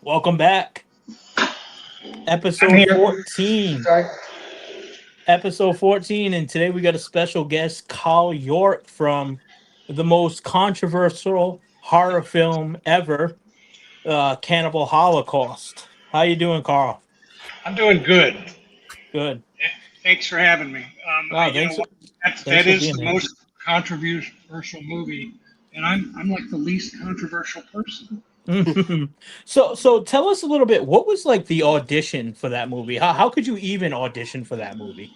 Welcome back. I'm Episode here. 14. Sorry. Episode 14. And today we got a special guest, Carl York, from the most controversial horror film ever, Cannibal Holocaust. How you doing, Carl? I'm doing good. Good. Thanks for having me. Oh, You know thanks. what? Thanks That for is being the here. most controversial movie, and I'm like the least controversial person. So tell us a little bit. What was like the audition for that movie? How could you even audition for that movie?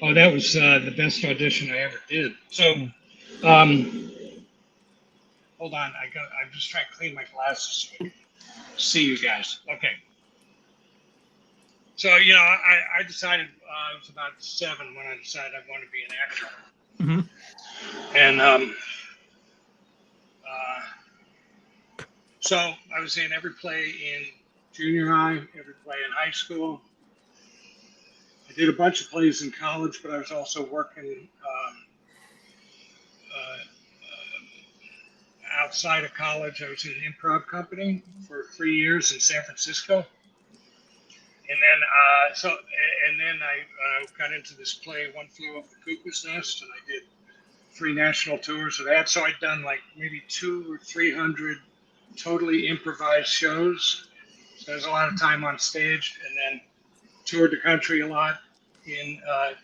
Oh, that was the best audition I ever did. So, Mm. um, hold on. I'm just trying to clean my glasses so I can see you guys. Okay. So, I decided I was about 7 when I decided I wanted to be an actor, Mhm. and uh, so I was in every play in junior high, every play in high school. I did a bunch of plays in college, but I was also working uh, outside of college. I was in an improv company for 3 years in San Francisco, and then I got into this play, One Flew Over the Cuckoo's Nest, and I did 3 national tours of that. So I'd done like maybe 200 or 300 totally improvised shows. So there's a lot of time on stage, and then toured the country a lot in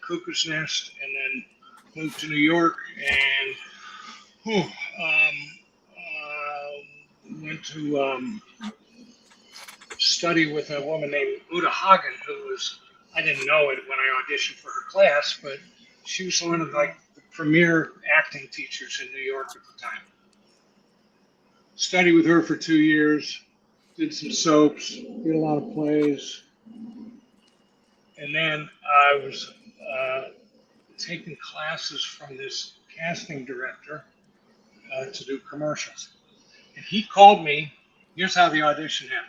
Cuckoo's Nest, and then moved to New York and went to study with a woman named Uta Hagen, who was, I didn't know it when I auditioned for her class, but she was one of like the premier acting teachers in New York at the time. Studied with her for 2 years, did some soaps, did a lot of plays, and then I was taking classes from this casting director to do commercials. And he called me. Here's how the audition happened.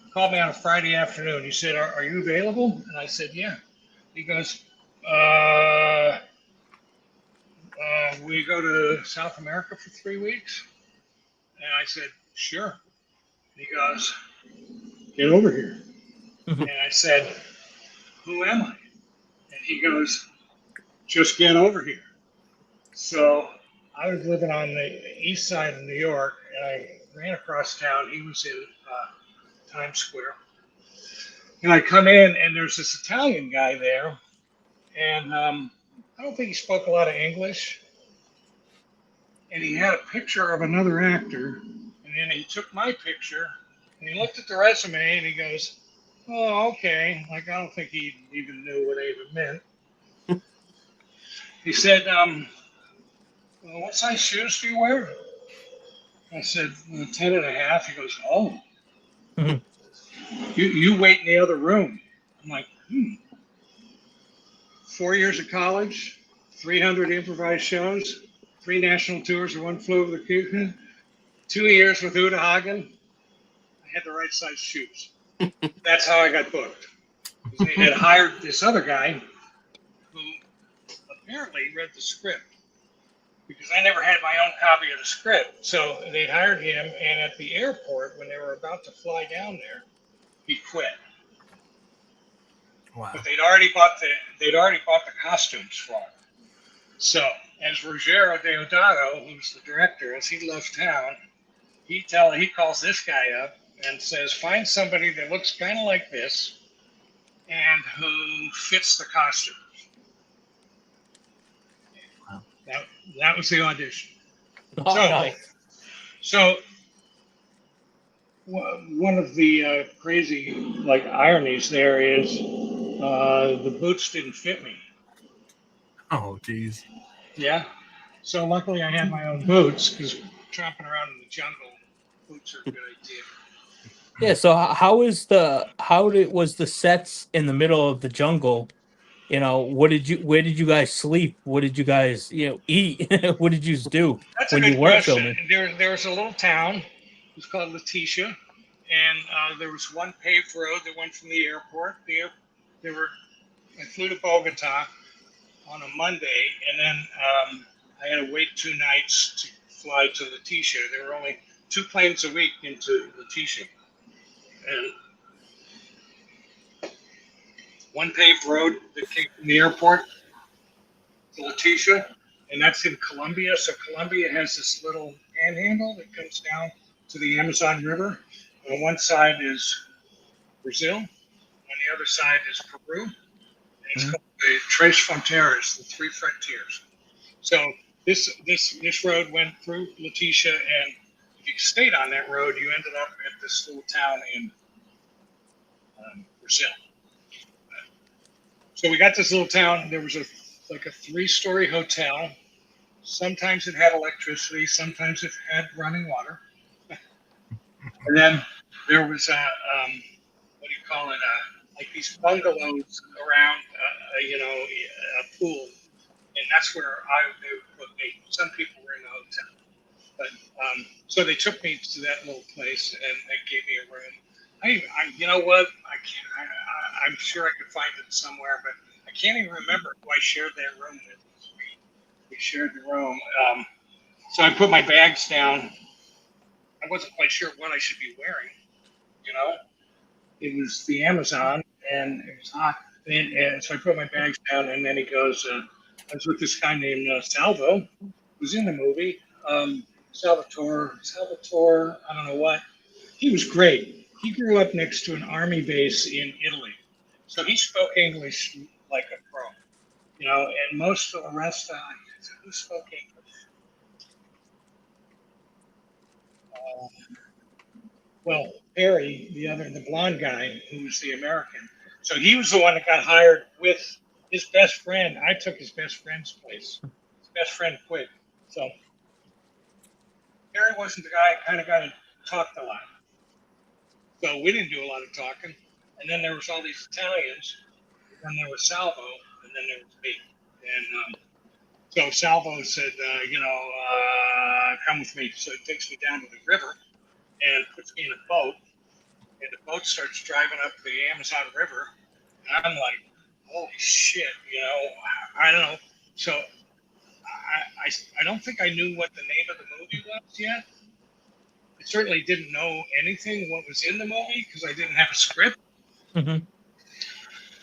He called me on a Friday afternoon. He said, "Are you available?" And I said, "Yeah." He goes, "We go to South America for 3 weeks?" And I said, "Sure." And he goes, "Get over here." And I said, "Who am I?" And he goes, "Just get over here." So I was living on the east side of New York, and I ran across town. He was in Times Square. And I come in, and there's this Italian guy there, and I don't think he spoke a lot of English. And he had a picture of another actor, and then he took my picture, and he looked at the resume, and he goes, "Oh, okay." Like, I don't think he even knew what I even meant. He said, "Well, what size shoes do you wear?" I said, "Well, 10 and a half." He goes, "Oh, you wait in the other room." I'm like, 4 years of college, 300 improvised shows, 3 national tours of One Flew Over the Cuckoo, 2 years with Uta Hagen. I had the right size shoes. That's how I got booked. They had hired this other guy who apparently read the script because I never had my own copy of the script. So they hired him, and at the airport, when they were about to fly down there, he quit. But Wow. they'd already bought the costumes for him. So as Ruggiero Deodato, who's the director, as he left town, he calls this guy up and says, "Find somebody that looks kind of like this and who fits the costume." Wow. That that was the audition. Oh, So nice. so one of the crazy like ironies there is the boots didn't fit me. Oh, geez. Yeah. So luckily I had my own boots because tromping around in the jungle, boots are a good idea. Yeah, so how did was the sets in the middle of the jungle? Where did you guys sleep? What did you guys, eat? What did you do That's a when you good weren't question. filming? There was a little town. It was called Letitia, and there was one paved road that went from the airport. There were. I flew to Bogota on a Monday, and then I had to wait 2 nights to fly to Letitia. There were only 2 planes a week into Letitia, and one paved road that came from the airport to Letitia, and that's in Colombia. So Colombia has this little panhandle that comes down to the Amazon River. On one side is Brazil, on the other side is Peru, and it's called the Tres Fronteras, the 3 frontiers. So this road went through Letitia, and if you stayed on that road, you ended up at this little town in Brazil. So we got this little town. There was a 3-story hotel. Sometimes it had electricity. Sometimes it had running water. And then there was what do you call it? Like these bungalows around, a pool, and that's where they would put me. Some people were in the hotel, but so they took me to that little place and they gave me a room. You know what? I'm sure I could find it somewhere, but I can't even remember who I shared that room with. We shared the room. So I put my bags down. I wasn't quite sure what I should be wearing. You know, it was the Amazon, and it was hot. And so I put my bags down, and then he goes, I was with this guy named Salvo, who's in the movie. Salvatore, I don't know what. He was great. He grew up next to an army base in Italy. So he spoke English like a pro, and most of the rest, who spoke English? Well, Barry, the blonde guy, who was the American. So he was the one that got hired with his best friend. I took his best friend's place. His best friend quit. So Barry wasn't the kind of guy that talked a lot. So we didn't do a lot of talking. And then there was all these Italians. And then there was Salvo, and then there was me. And so Salvo said, come with me. So he takes me down to the river and puts me in a boat. And the boat starts driving up the Amazon River. And I'm like, holy shit, I don't know. So I don't think I knew what the name of the movie was yet. I certainly didn't know anything what was in the movie because I didn't have a script. Mm-hmm.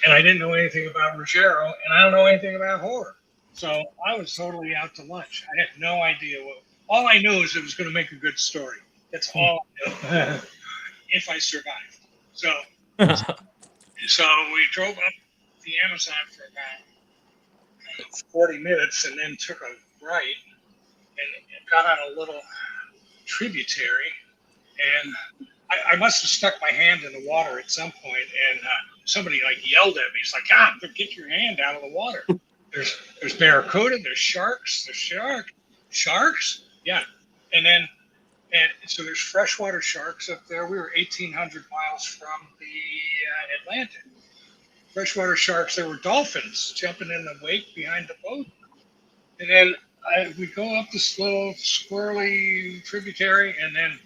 And I didn't know anything about Ruggiero, and I don't know anything about horror. So I was totally out to lunch. I had no idea what. All I knew is it was going to make a good story. That's all I knew. If I survived. So we drove up the Amazon for about 40 minutes and then took a right and got on a little tributary. And I must have stuck my hand in the water at some point, and somebody yelled at me. It's like, God, get your hand out of the water. There's barracuda, there's sharks, sharks, yeah. And so there's freshwater sharks up there. We were 1,800 miles from the Atlantic. Freshwater sharks. There were dolphins jumping in the wake behind the boat. And then we go up this little squirrely tributary, and then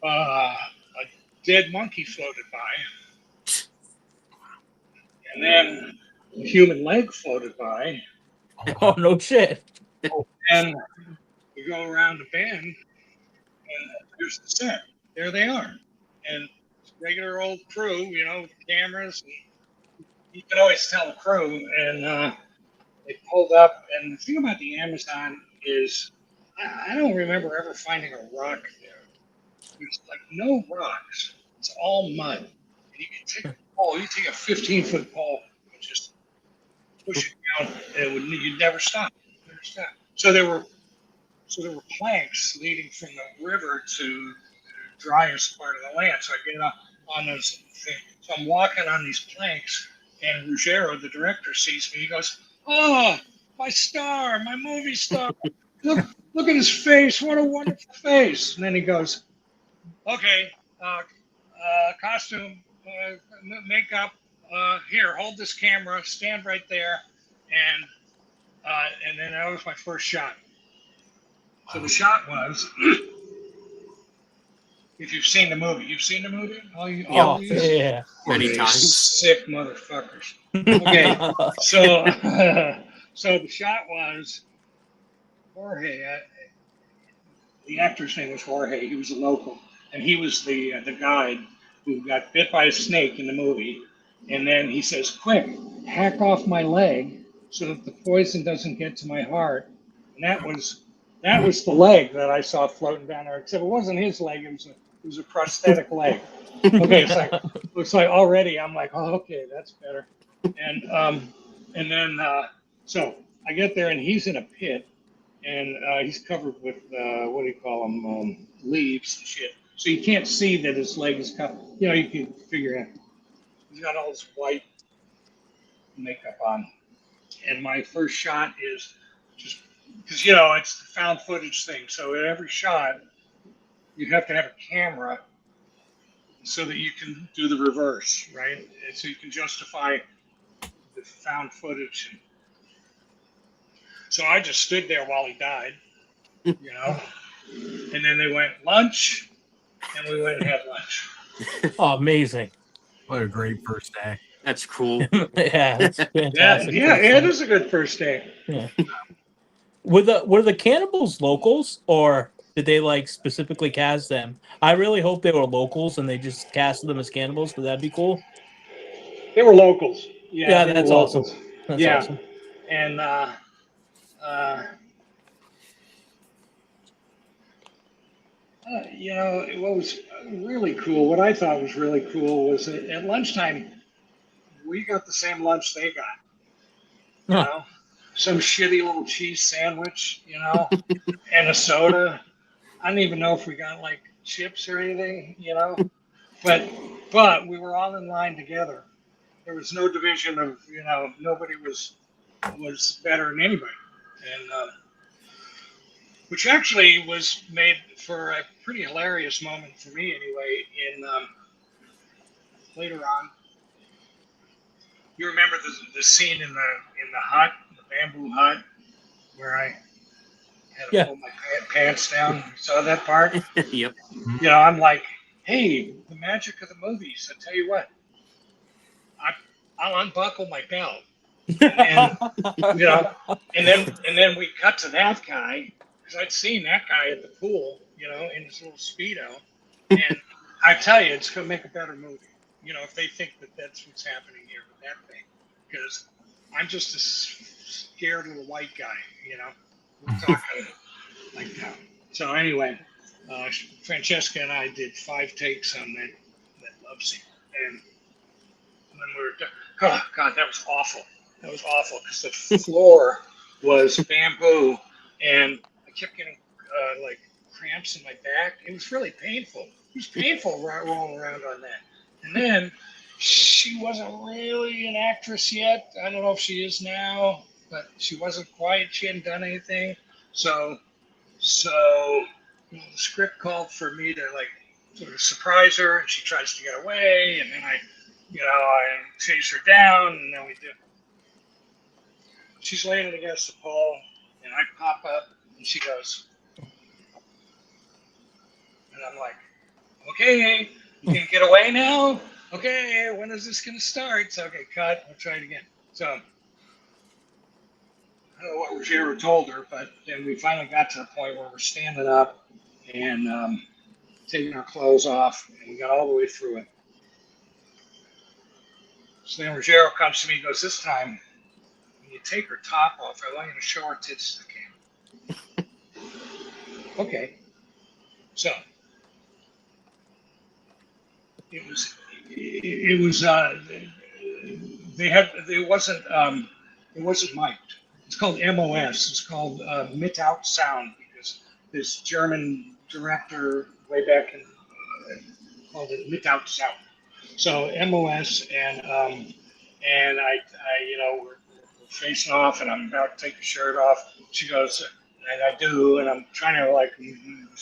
a dead monkey floated by. And then a human leg floated by. Oh, no shit. And we go around the bend, and there's the set. There they are. And regular old crew, with cameras. And you can always tell the crew. And they pulled up. And the thing about the Amazon is I don't remember ever finding a rock there. There's no rocks. It's all mud. And you can take a pole. You take a 15-foot pole and just push it down, and you'd never stop. So there were planks leading from the river to the driest part of the land. So I get on those things. So I'm walking on these planks, and Ruggiero, the director, sees me. He goes, "Oh, my star, my movie star! Look at his face! What a wonderful face!" And then he goes, "Okay, costume, makeup. Here, hold this camera. Stand right there." And then that was my first shot. So the shot was, if you've seen the movie, all Oh, these yeah. Many times. sick motherfuckers. Okay, so so the shot was Jorge. the actor's name was Jorge. He was a local, and he was the guide who got bit by a snake in the movie. And then he says, "Quick, hack off my leg so that the poison doesn't get to my heart." And that was the leg that I saw floating down there. Except it wasn't his leg; it was a prosthetic leg. Okay, it's like looks like already I'm like, oh, okay, that's better. And then so I get there and he's in a pit and he's covered with what do you call them, leaves and shit. So you can't see that his leg is covered. You know, you can figure out he's got all this white makeup on. And my first shot is just because it's the found footage thing. So at every shot you have to have a camera so that you can do the reverse, right? And so you can justify the found footage. So I just stood there while he died, you know. And then they went lunch, and we went and had lunch. Oh, amazing. What a great first act. That's cool. Yeah, that's Yeah, fantastic. yeah, First it thing. is a good first day. Yeah. Were the cannibals locals, or did they like specifically cast them? I really hope they were locals and they just casted them as cannibals, but that'd be cool. They were locals. Yeah, Yeah, they were that's awesome. locals. That's Yeah, awesome. and uh, what was really cool, what I thought was really cool was that at lunchtime we got the same lunch they got. You Huh. know, some shitty little cheese sandwich, and a soda. I don't even know if we got like chips or anything. But we were all in line together. There was no division of nobody was better than anybody, and which actually was made for a pretty hilarious moment for me anyway. In later on, you remember the scene in the hut, the bamboo hut, where I had to Yeah. pull my pants down. You saw that part? Yep. I'm like, hey, the magic of the movies. I tell you what, I'll unbuckle my belt, and you know, and then we cut to that guy because I'd seen that guy at the pool, in his little speedo, and I tell you, it's gonna make a better movie. If they think that that's what's happening here with that thing, because I'm just a scared little white guy, we're talking like that. So anyway, Francesca and I did 5 takes on that love scene, and when we were done, oh God, that was awful. That was awful because the floor was bamboo, and I kept getting like cramps in my back. It was really painful. It was painful rolling around on that. And then she wasn't really an actress yet. I don't know if she is now, but she wasn't quite. She hadn't done anything. So the script called for me to like sort of surprise her, and she tries to get away, and then I chase her down, and then we do. She's laying against the pole, and I pop up, and she goes, and I'm like, okay, you can get away now? Okay, when is this going to start? So, okay, cut. I'll try it again. So, I don't know what Ruggiero told her, but then we finally got to the point where we're standing up and taking our clothes off, and we got all the way through it. So then Ruggiero comes to me and goes, this time, when you take her top off, I want you to show her tits to the camera. Okay. So, it was it wasn't mic'd. It's called MOS. It's called Mitout Sound because this German director way back in called it Mitout Sound. So MOS and we're facing off and I'm about to take the shirt off. She goes and I do and I'm trying to like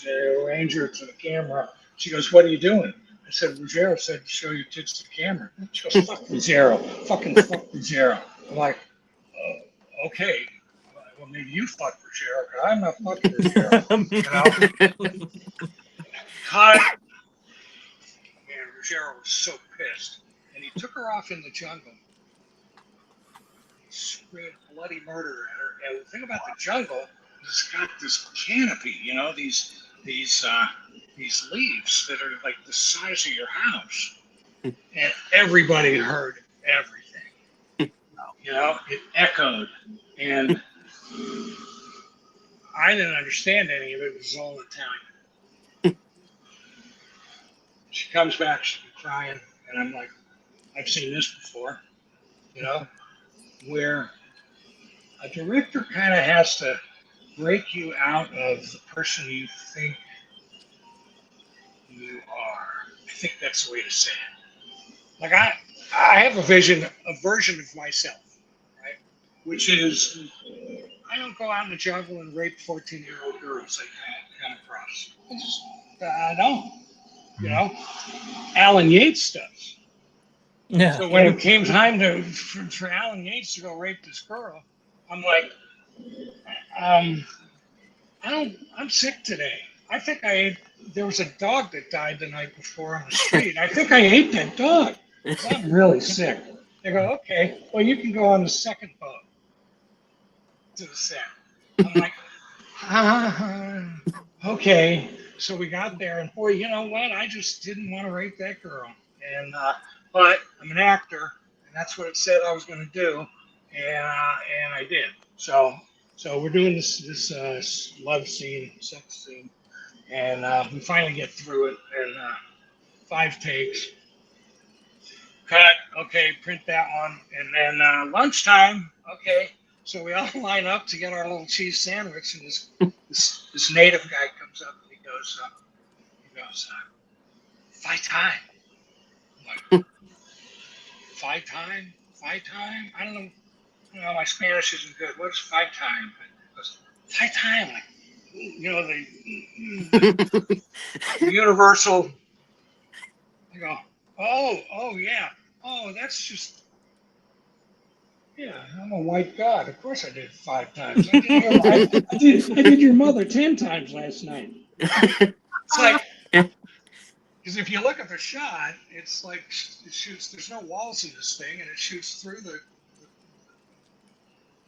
arrange her to the camera. She goes, "What are you doing?" I said, "Ruggiero said show your tits to the camera." She goes, "Fuck Ruggiero, fuck Ruggiero." I'm like, okay, well maybe you fuck Ruggiero, but I'm not fucking Ruggiero. Cut. Man, Ruggiero was so pissed, and he took her off in the jungle. He screamed bloody murder at her. And the thing about the jungle is it's got this canopy, these these leaves that are like the size of your house, and everybody heard everything. You know, it echoed, and I didn't understand any of it. It was all Italian. She comes back, she's crying, and I'm like, I've seen this before. You know, where a director kind of has to break you out of the person you think you are. I think that's the way to say it. Like I have a version of myself, right? Which is I don't go out in the jungle and rape 14-year-old girls like kind of cross. I don't. You know, Alan Yates does. Yeah. So when it came time for Alan Yates to go rape this girl, I'm like, um, I'm sick today. I think I ate. There was a dog that died the night before on the street. I think I ate that dog. I'm really sick. They go, okay, well, you can go on the second boat to the set. I'm like, okay. So we got there, and boy, you know what? I just didn't want to rape that girl. And but I'm an actor, and that's what it said I was going to do, and I did. So we're doing this love scene, sex scene, and we finally get through it, and 5 takes. Cut. Okay, print that one, and then lunchtime. Okay, so we all line up to get our little cheese sandwich, and this native guy comes up and he goes, fight time. I'm like, fight time, fight time. I don't know. You know, my Spanish isn't good. What's fight time? He goes, fight time. Like, you know, the universal. I go, oh yeah, oh that's just. Yeah, I'm a white god. Of course I did 5 times. I did your mother 10 times last night. It's like, because if you look at the shot, it's like it shoots. There's no walls in this thing, and it shoots through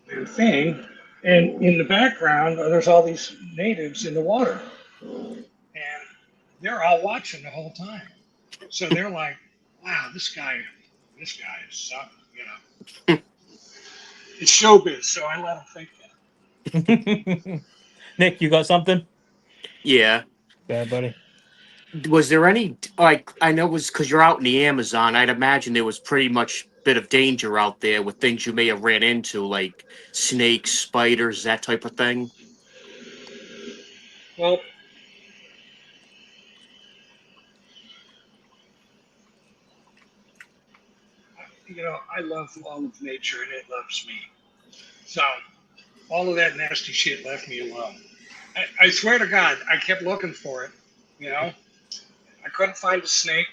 the thing. And in the background, there's all these natives in the water, and they're all watching the whole time. So they're like, "Wow, this guy is something." You know, it's showbiz, so I let them think Nick, you got something? Yeah. Bad buddy. Was there any like I know it was because you're out in the Amazon? I'd imagine there was pretty much bit of danger out there with things you may have ran into, like snakes, spiders, that type of thing. that. Well, you know, I love all of nature, and it loves me. So all of that nasty shit left me alone. I swear to God, I kept looking for it. You know, I couldn't find a snake.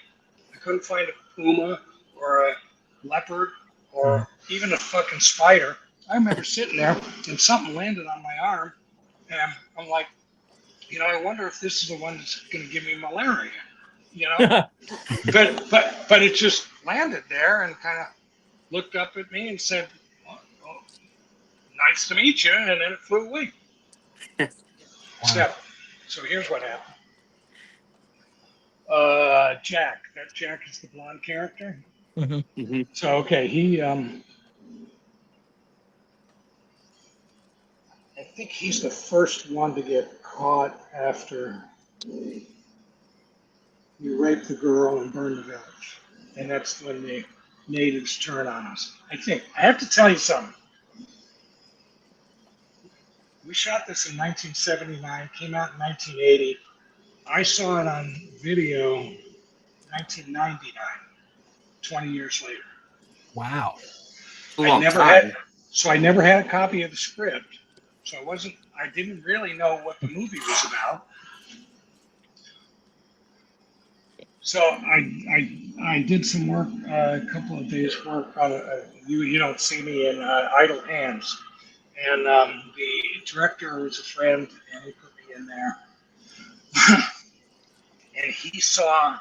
I couldn't find a puma or a leopard or even a fucking spider. I remember sitting there and something landed on my arm, and I'm like, you know, I wonder if this is the one that's going to give me malaria. You know, but it just landed there and kind of looked up at me and said, oh, nice to meet you, and then it flew away. So, so here's what happened. Jack. That Jack is the blonde character. Mhm. Hmm. So okay, I think he's the first one to get caught after you rape the girl and burn the village, and that's when the natives turn on us. I think I have to tell you something. We shot this in 1979, came out in 1980. I saw it on video 1999, 20 years later. Wow. It's a I long never had, time. so I never had a copy of the script. So I didn't really know what the movie was about. So I did some work, a couple of days work on you don't see me in idle hands, and the director was a friend, and he put me in there, and he saw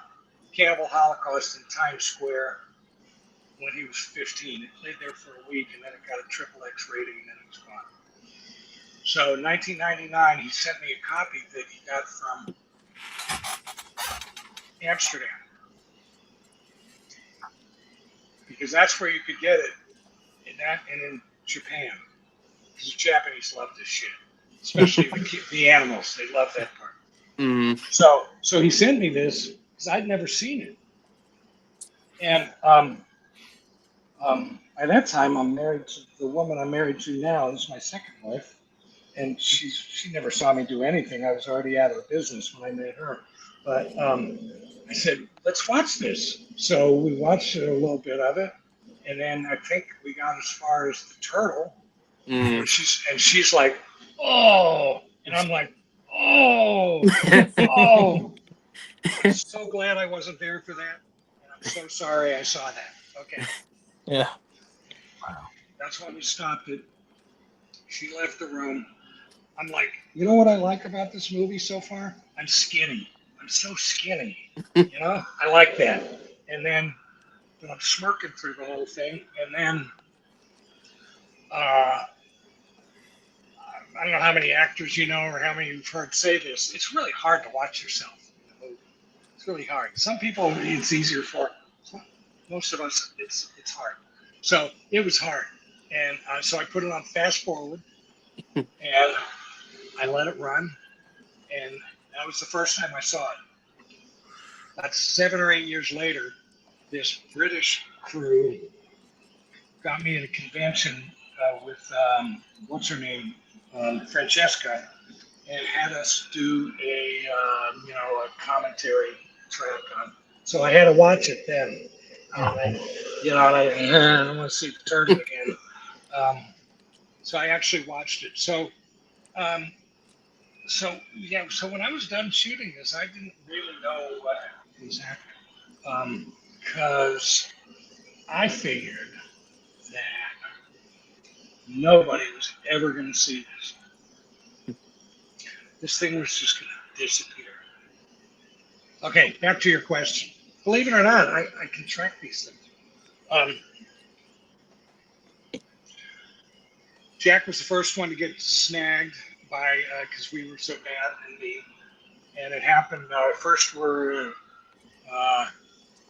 Cannibal Holocaust in Times Square when he was 15. It played there for a week, and then it got a triple X rating, and then it was gone. So in 1999, he sent me a copy that he got from Amsterdam because that's where you could get it in that and in Japan. Because the Japanese love this shit, especially the animals. They love that part. Mm. So he sent me this because I'd never seen it, and at that time I'm married to the woman I'm married to now. This is my second wife, and she never saw me do anything. I was already out of the business when I met her, but I said, let's watch this. So we watched a little bit of it, and then I think we got as far as the turtle, Mm. and she's like, oh, and I'm like, oh, oh. I'm so glad I wasn't there for that, and I'm so sorry I saw that. Okay, Yeah. that's when we stopped it. She left the room. I'm like, you know what I like about this movie so far? I'm skinny. I'm so skinny. You know, I like that. And then but I'm smirking through the whole thing, and then uh, I don't know how many actors you know or how many you've heard say this. It's really hard to watch yourself in a movie. It's really hard. Some people it's easier for. Most of us, it's hard. So it was hard, and so I put it on fast forward, and I let it run, and that was the first time I saw it. About 7 or 8 years later, this British crew got me at a convention with what's her name, Francesca, and had us do a a commentary track on. So I had to watch it then. And I don't want to see the turtle again. So I actually watched it. Um, so when I was done shooting this, I didn't really know what was happening because I figured that nobody was ever going to see this. This thing was just going to disappear. Okay, back to your question. Believe it or not, I can track these things. Um, Jack was the first one to get snagged by because we were so bad and it happened. First,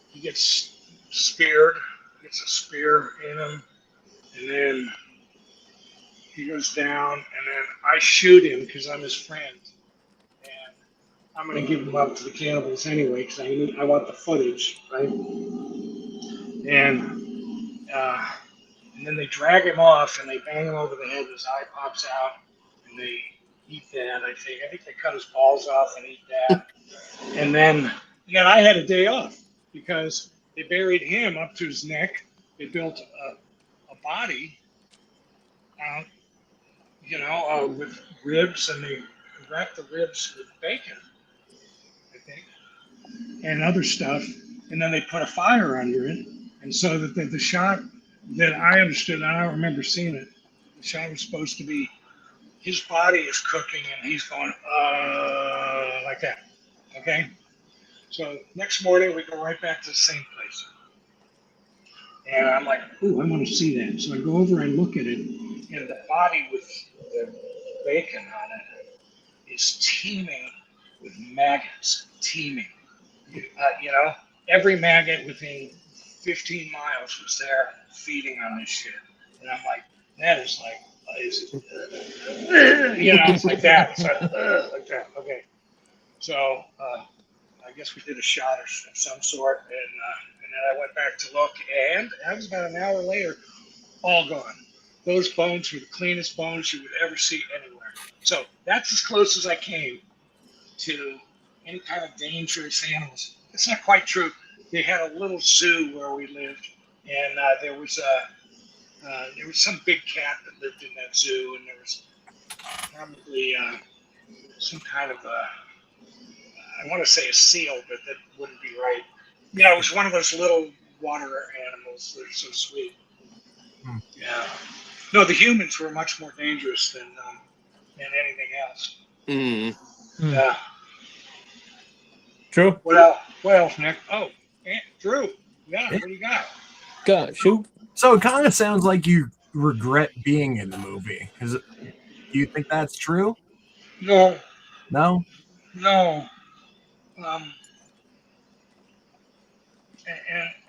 he gets speared, gets a spear in him, and then he goes down, and then I shoot him because I'm his friend, and I'm gonna give him up to the cannibals anyway because I want the footage, right? Uh, and then they drag him off and they bang him over the head. His eye pops out, and they eat that. I think they cut his balls off and eat that. And then I had a day off because they buried him up to his neck. They built a body, uh, with ribs, and they wrapped the ribs with bacon, I think, and other stuff. And then they put a fire under it, and so that the shot that I understood, I don't remember seeing it. The shot was supposed to be his body is cooking and he's going like that. Okay. So next morning we go right back to the same place, and I'm like, ooh, I want to see that. So I go over and look at it, and the body with the bacon on it is teeming with maggots, teeming. Every maggot within 15 miles was there feeding on this shit. And I'm like, that is like, it's like that. It's like that. Okay. So I guess we did a shot of some sort, and then I went back to look, and that was about an hour later, all gone. Those bones were the cleanest bones you would ever see anywhere. So that's as close as I came to any kind of dangerous animals. It's not quite true. They had a little zoo where we lived, and there was some big cat that lived in that zoo, and there was probably some kind of I want to say a seal, but that wouldn't be right. It was one of those little water animals that are so sweet. Hmm. Yeah. No, the humans were much more dangerous than anything else. Mm. Yeah. True. What else? What else, Nick? Oh, Drew. Yeah. Yeah. What do you got? Go shoot. So it kind of sounds like you regret being in the movie. Is it? Do you think that's true? No, No. no. Um,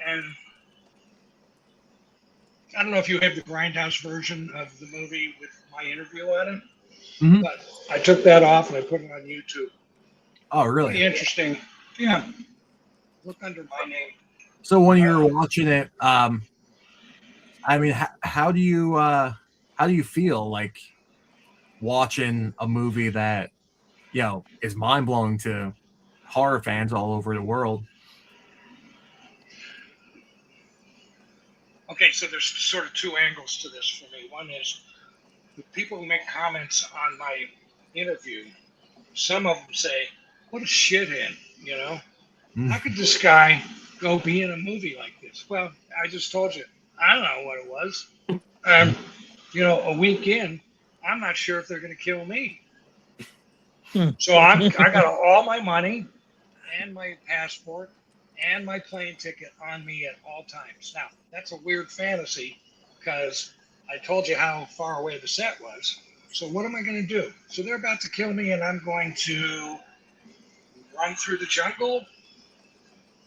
and I don't know if you have the Grindhouse version of the movie with my interview on it, Hmm. but I took that off and I put it on YouTube. Oh, Pretty really? interesting. Yeah, look under my name. So when you were Uh, watching it, I mean, how do you feel like watching a movie that is mind blowing to horror fans all over the world? okay, so there's sort of two angles to this for me. One is the people who make comments on my interview. Some of them say, "What a shithead," you know. Mm. How could this guy go be in a movie like this? Well, I just told you, I don't know what it was. Um, a week in, I'm not sure if they're going to kill me. So I got all my money and my passport and my plane ticket on me at all times. Now that's a weird fantasy because I told you how far away the set was. So what am I going to do? So they're about to kill me, and I'm going to run through the jungle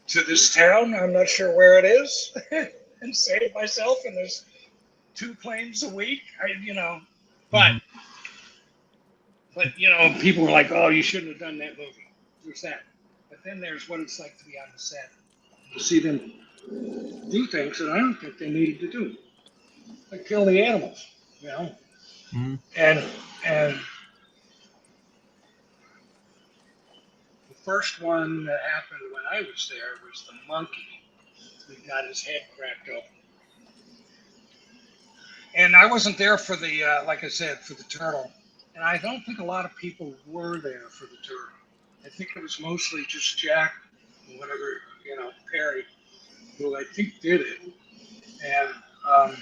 to this town. I'm not sure where it is, and save myself. And there's 2 planes a week. But Mhm. people were like, "Oh, you shouldn't have done that movie." There's that. But then there's what it's like to be on the set, to see them do things that I don't think they needed to do, like kill the animals, you know. Mhm. And and the first one that happened when I was there was the monkey who got his head cracked open. And I wasn't there for the, like I said, for the turtle. And I don't think a lot of people were there for the turtle. I think it was mostly just Jack and whatever, Perry, who I think did it, and um,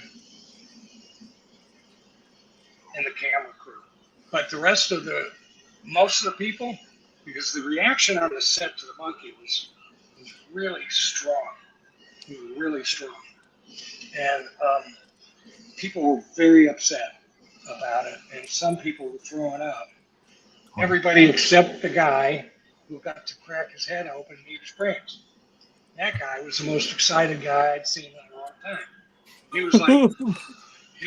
and the camera crew. But most of the people, because the reaction on the set to the monkey was really strong. It was really strong, and people were very upset about it, and some people were throwing up. Wow. Everybody except the guy who got to crack his head open and eat his brains. That guy was the most excited guy I'd seen in a long time. He was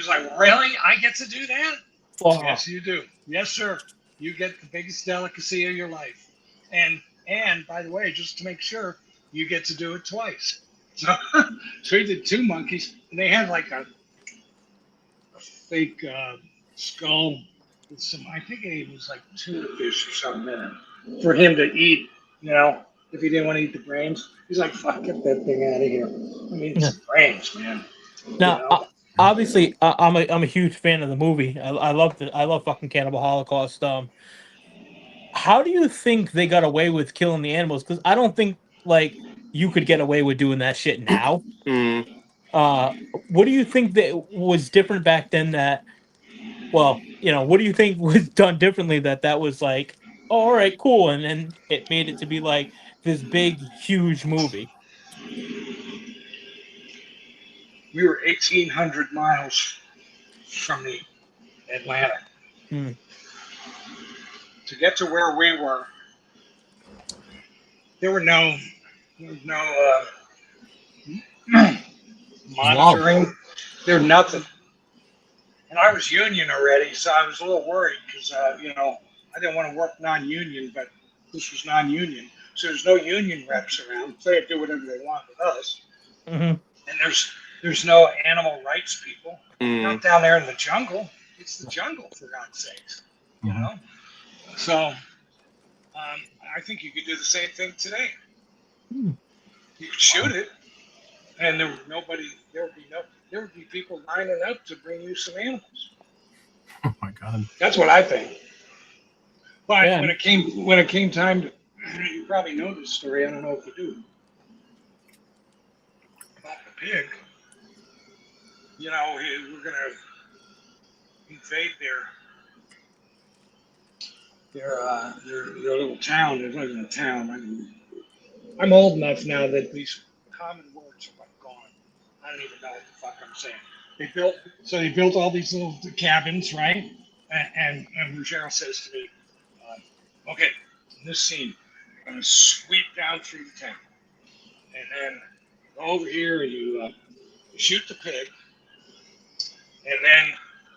like, "Really? I get to do that?" Fuck. Yes, you do. Yes, sir. You get the biggest delicacy of your life. And by the way, just to make sure, you get to do it twice. So, so he did 2 monkeys, and they had like a fake skull with some. I think it was like tuna fish or something in it for him to eat. If he didn't want to eat the brains, he's like, "Fuck, get that thing out of here." I mean, it's Yeah. the brains, man. You Now, know. obviously, I'm a huge fan of the movie. I love fucking Cannibal Holocaust. How do you think they got away with killing the animals? Because I don't think like you could get away with doing that shit now. Mm. Uh, what do you think that was different back then? What do you think was done differently that was like, oh, all right, cool, and then it made it to be like this big, huge movie. We were 1,800 miles from the Atlantic. Hmm. To get to where we were, there were no Just love. monitoring. There nothing. And I was union already, so I was a little worried because I didn't want to work non-union, but this was non-union, so there's no union reps around. So they do whatever they want with us. Hmm. And there's no animal rights people. You're Mm. not down there in the jungle. It's the jungle, for God's sakes. You Mhm. know. So I think you could do the same thing today. You could shoot it, and there would nobody. There would be people lining up to bring you some animals. Oh my god. That's what I think. But Yeah. when it came time to, you probably know this story. I don't know if you do about the pig. We're gonna invade their little town. There's not even a town. I'm old enough now that these common words are like gone. I don't even know what the fuck I'm saying. They built all these little cabins, right? And Ruggiero says to me, okay, in this scene, I'm going to sweep down through the town. And then go over here and you shoot the pig. And then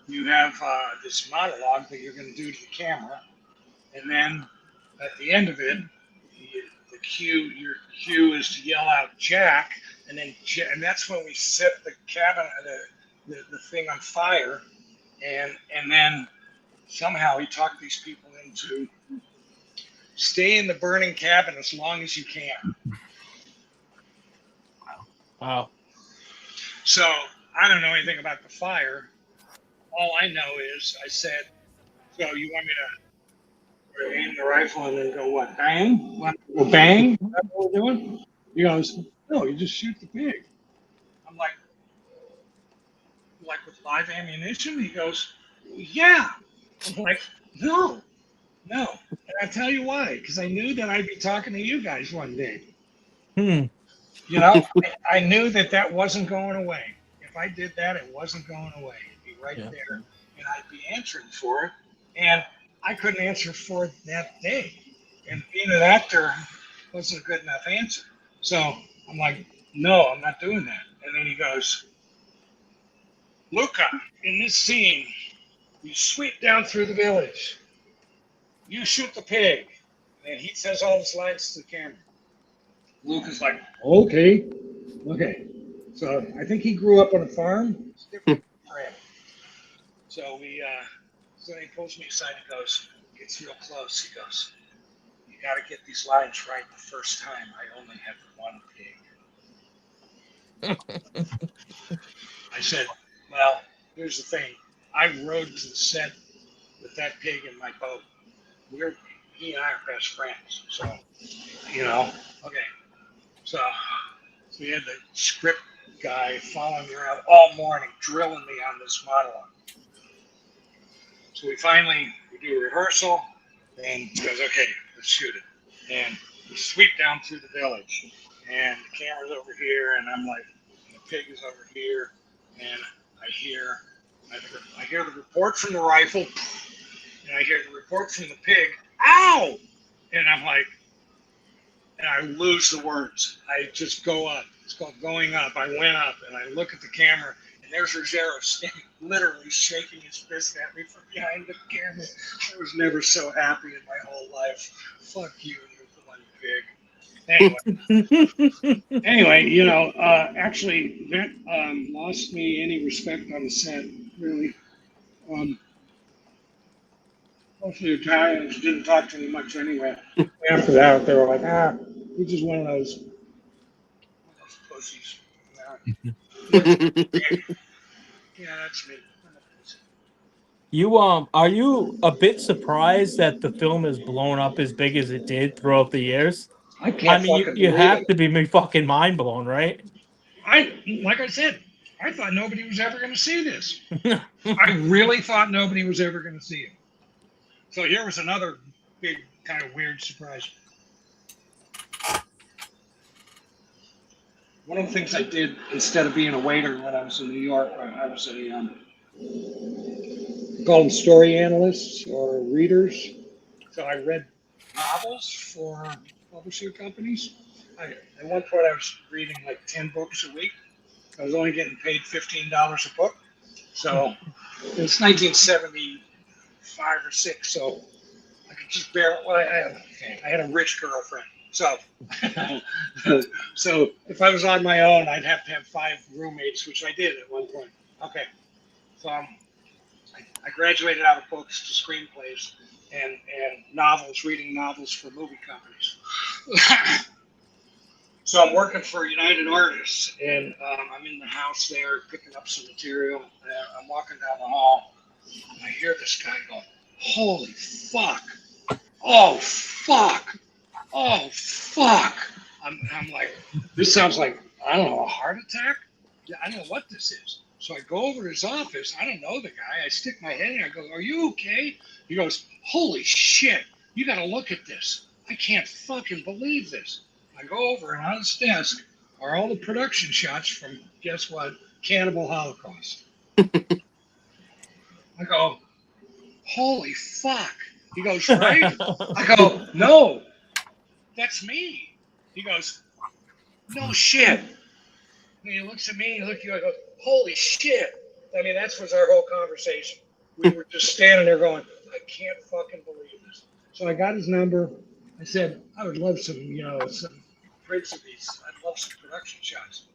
you have this monologue that you're going to do to the camera. And then at the end of it, your cue is to yell out Jack. And that's when we set the cabin, the thing on fire. And then somehow he talked these people into stay in the burning cabin as long as you can. Wow. So I don't know anything about the fire. All I know is I said, so you want me to aim the rifle and then go what? Bang? Want to go bang? Is that what we're doing? He goes, no, you just shoot the pig. I'm like with live ammunition? He goes, yeah. I'm like, no. And I tell you why, because I knew that I'd be talking to you guys one day. Hmm. You know, I knew that wasn't going away. If I did that, it wasn't going away. It'd be right there, and I'd be answering for it. And I couldn't answer for it that day. And being an actor wasn't a good enough answer. So I'm like, no, I'm not doing that. And then he goes, Luca, in this scene, you sweep down through the village. You shoot the pig. And he says all his lines to the camera. Luca's like, okay. So I think he grew up on a farm. It's different for him. So so he pulls me aside and goes, gets real close. He goes, you got to get these lines right the first time. I only have one pig. I said, well, here's the thing. I rode to the set with that pig in my boat. He and I are best friends. So, okay. So we had the script guy following me around all morning, drilling me on this monologue. So we do a rehearsal, and he goes, okay, let's shoot it. And we sweep down through the village, and the camera's over here, and I'm like, and the pig is over here, and I hear the report from the rifle, and I hear the report from the pig, ow! And I'm like, and I lose the words. I just go up. It's called going up. I went up, and I look at the camera, and there's Ruggiero standing, literally shaking his fist at me from behind the camera. I was never so happy in my whole life. Fuck you, you one pig. Anyway, actually, that lost me any respect on the set, really. Most of the Italians didn't talk to me much anyway. After that, they were like, he's just one of those pussies. Yeah, that's me. You are you a bit surprised that the film is blown up as big as it did throughout the years? I I can't mean, fucking you believe have it. to be fucking mind blown, right? Like I said, I thought nobody was ever going to see this. I really thought nobody was ever going to see it. So here was another big kind of weird surprise. One of the things I did instead of being a waiter when I was in New York, I was call them story analysts or readers. So I read novels for publishing companies. At one point, I was reading like 10 books a week. I was only getting paid $15 a book. So it was 1975 or 6. So I could just bear. Well, I had a rich girlfriend. So, so if I was on my own, I'd have to have 5 roommates, which I did at one point. Okay. So I graduated out of books to screenplays and novels, reading novels for movie companies. So I'm working for United Artists, and I'm in the house there picking up some material. I'm walking down the hall, and I hear this guy go, "Holy fuck! Oh fuck! Oh fuck!" I'm like, this sounds like, I don't know, a heart attack? Yeah, I don't know what this is. So I go over to his office. I don't know the guy. I stick my head in. I go, "Are you okay?" He goes, "Holy shit! You got to look at this. I can't fucking believe this." I go over, and on his desk are all the production shots from, guess what? Cannibal Holocaust. I go, holy fuck. He goes, right? I go, no, that's me. He goes, no shit. And he looks at me, he looks at you, I go, holy shit. I mean, that was our whole conversation. We were just standing there going, I can't fucking believe this. So I got his number. I said, I would love some, some prints of these. I'd love some production shots.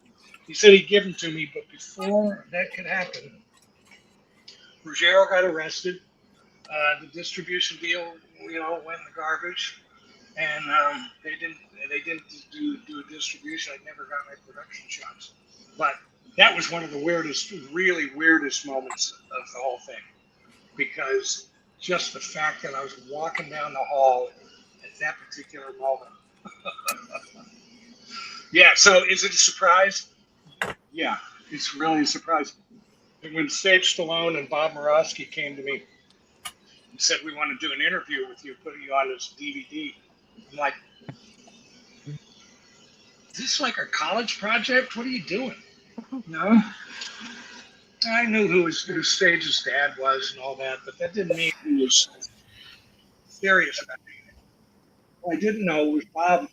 He said he'd give them to me, but before that could happen, Ruggiero got arrested. The distribution deal, went in the garbage, and they didn't do a distribution. I never got my production shots, but that was one of the really weirdest moments of the whole thing, because just the fact that I was walking down the hall at that particular moment. Yeah. So is it a surprise? Yeah, it's really a surprise. And when Sage Stallone and Bob Murawski came to me and said, we want to do an interview with you, putting you on this DVD, I'm like, is this like a college project? What are you doing? No. I knew who Sage's dad was and all that, but that didn't mean he was serious about it. What I didn't know was Bob.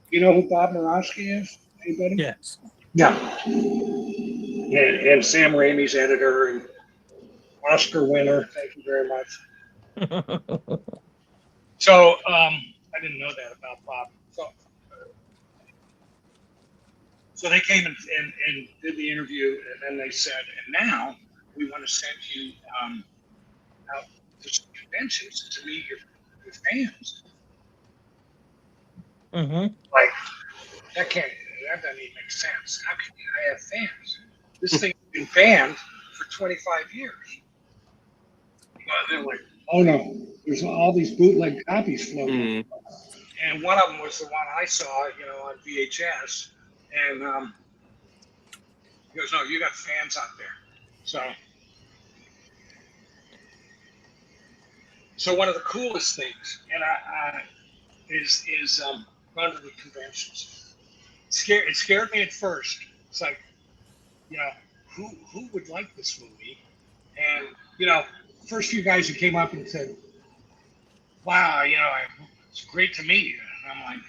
You know who Bob Murawski is? Anybody? Yes. Yeah. And Sam Raimi's editor and Oscar winner. Thank you very much. So I didn't know that about Bob. So they came and did the interview, and then they said, and now we want to send you out to some conventions to meet your fans. Mm-hmm. Like, that doesn't even make sense. How can I have fans? This thing's been banned for 25 years. They're like, oh no, there's all these bootleg copies floating. And one of them was the one I saw, on VHS. And he goes, no, you got fans out there. So one of the coolest things, and is going to the conventions. It scared me at first. It's like, who would like this movie? And first few guys who came up and said, wow, it's great to meet you. And I'm like,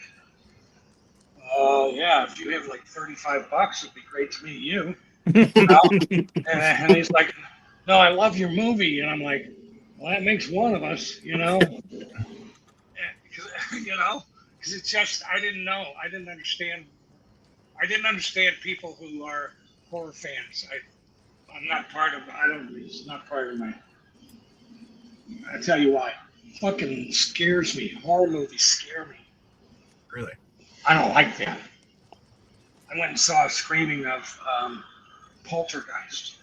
yeah, if you have like $35, it'd be great to meet you. And he's like, no, I love your movie. And I'm like, well, that makes one of us, because it's just, I didn't know. I didn't understand people who are horror fans. I'm not part of, it's not part of my, I tell you why. Fucking scares me. Horror movies scare me. Really? I don't like that. I went and saw a screening of Poltergeist.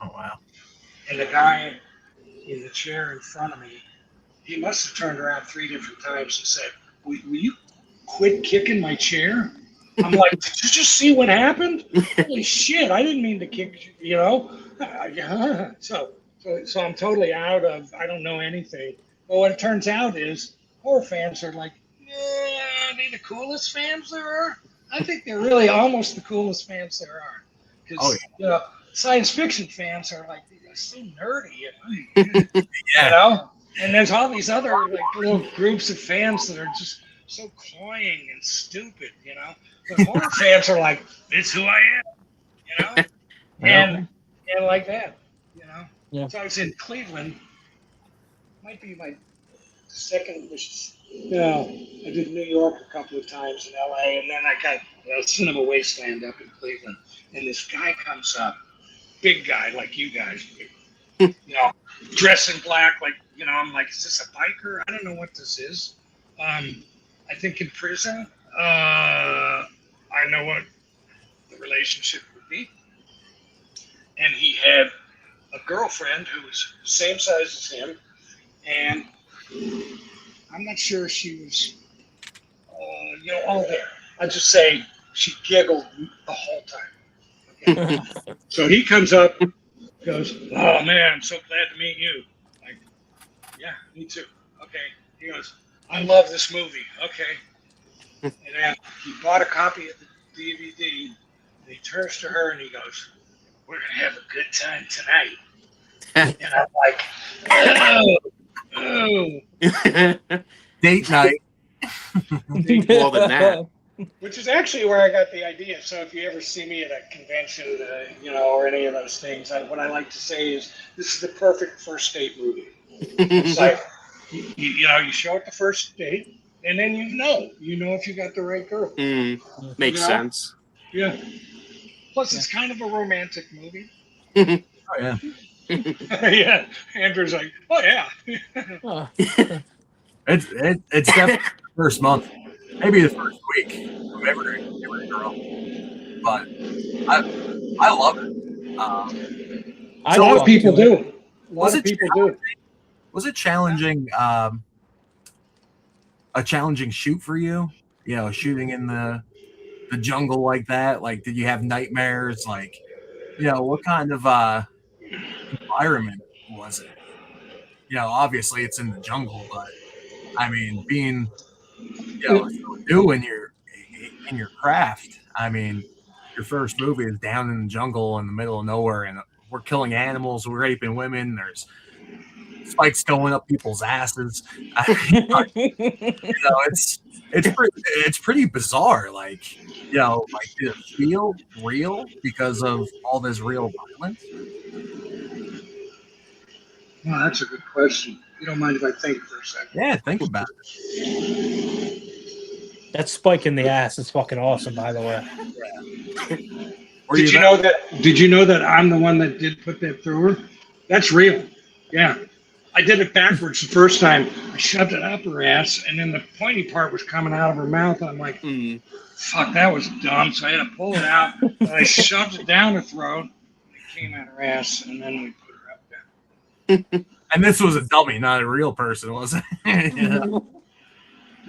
Oh, wow. And the guy in the chair in front of me, he must have turned around 3 different times and said, will you quit kicking my chair? I'm like, did you just see what happened? Holy shit, I didn't mean to kick you, So I'm totally out of, I don't know anything. But what it turns out is horror fans are like, are they the coolest fans there are? I think they're really almost the coolest fans there are. Because, science fiction fans are like, they're so nerdy, Yeah. And there's all these other like little groups of fans that are just so cloying and stupid, But horror fans are like, it's who I am, and like that, Yeah. So I was in Cleveland. Might be my second. I did New York a couple of times in LA, and then I got Cinema Wasteland up in Cleveland. And this guy comes up, big guy like you guys, dressed in black, like I'm like, is this a biker? I don't know what this is. I think in prison, I know what the relationship would be. And he had a girlfriend who was the same size as him, and I'm not sure she was, all there. I'd just say she giggled the whole time. Okay. So he comes up, goes, oh man, I'm so glad to meet you. Like, yeah, me too. Okay. He goes, I love this movie. Okay. And then he bought a copy of the DVD, and he turns to her and he goes, we're going to have a good time tonight. And I'm like, oh, oh. Date night. More than that. Which is actually where I got the idea. So if you ever see me at a convention, or any of those things, what I like to say is this is the perfect first date movie. It's like, you show at the first date, and then you know if you got the right girl. Makes You know? sense. Yeah. Plus, it's kind of a romantic movie. Oh yeah. Yeah. Andrew's like, oh yeah. It's definitely the first month, maybe the first week of every girl, but I love it. I A lot of fuck people to it. do. A lot of people do. Was it challenging? A challenging shoot for you? You know, shooting in the jungle like that. Like, did you have nightmares? Like, what kind of environment was it? Obviously it's in the jungle, but I mean, being so new in your craft. I mean, your first movie is down in the jungle in the middle of nowhere, and we're killing animals, we're raping women. There's spikes going up people's asses. I mean, it's pretty bizarre. Like, did it feel real because of all this real violence? Well, that's a good question. You don't mind if I think for a second? Yeah, think about That spike in the ass is fucking awesome, by the way. it. Were Did you you there? know that? Did you know that I'm the one that did put that through her? That's real. Yeah, I did it backwards the first time. I shoved it up her ass, and then the pointy part was coming out of her mouth. I'm like, fuck, that was dumb. So I had to pull it out, and I shoved it down her throat. And it came out her ass, and then we put her up there. And this was a dummy, not a real person, was it? Yeah.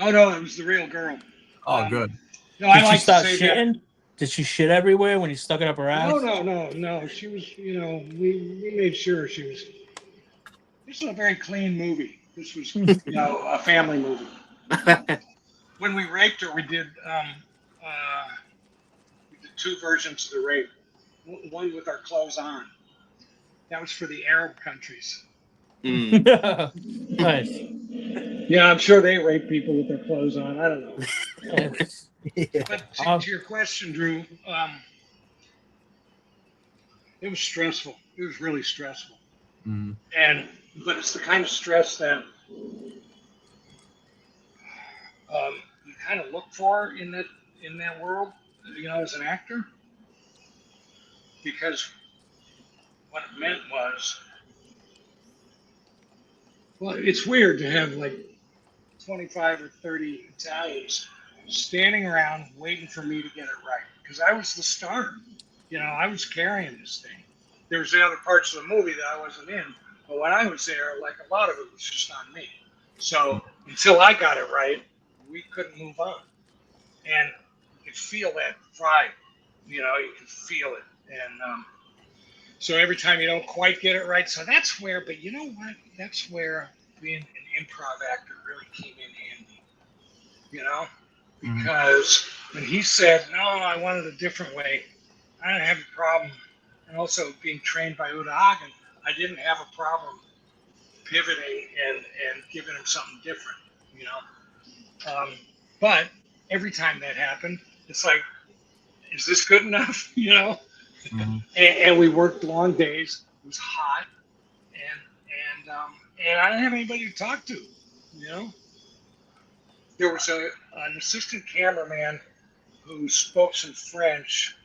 Oh no, it was the real girl. Oh, good. No, I Did she like to start say that. shitting? Did she shit everywhere when you stuck it up her ass? No. She was, we made sure she was. This is a very clean movie. This was, a family movie. When we raped her, we did two versions of the rape. One with our clothes on. That was for the Arab countries. Nice. Yeah, I'm sure they rape people with their clothes on. I don't know. Yes. But to your question, Drew, it was stressful. It was really stressful. Mm. But it's the kind of stress that you kind of look for in that world, as an actor, because what it meant was, well, it's weird to have like 25 or 30 Italians standing around waiting for me to get it right, because I was the star. I was carrying this thing. There was the other parts of the movie that I wasn't in, but when I was there, like a lot of it was just on me. So until I got it right, we couldn't move on. And you could feel that vibe. You could feel it. And so every time you don't quite get it right, so that's where. But you know what? That's where being an improv actor really came in handy. Because when he said, "No, I want it a different way," I didn't have a problem. And also being trained by Uda Hagen, I didn't have a problem pivoting and giving him something different. You know. But every time that happened, it's like, is this good enough? And we worked long days. It was hot, and I didn't have anybody to talk to. There was an assistant cameraman who spoke some French,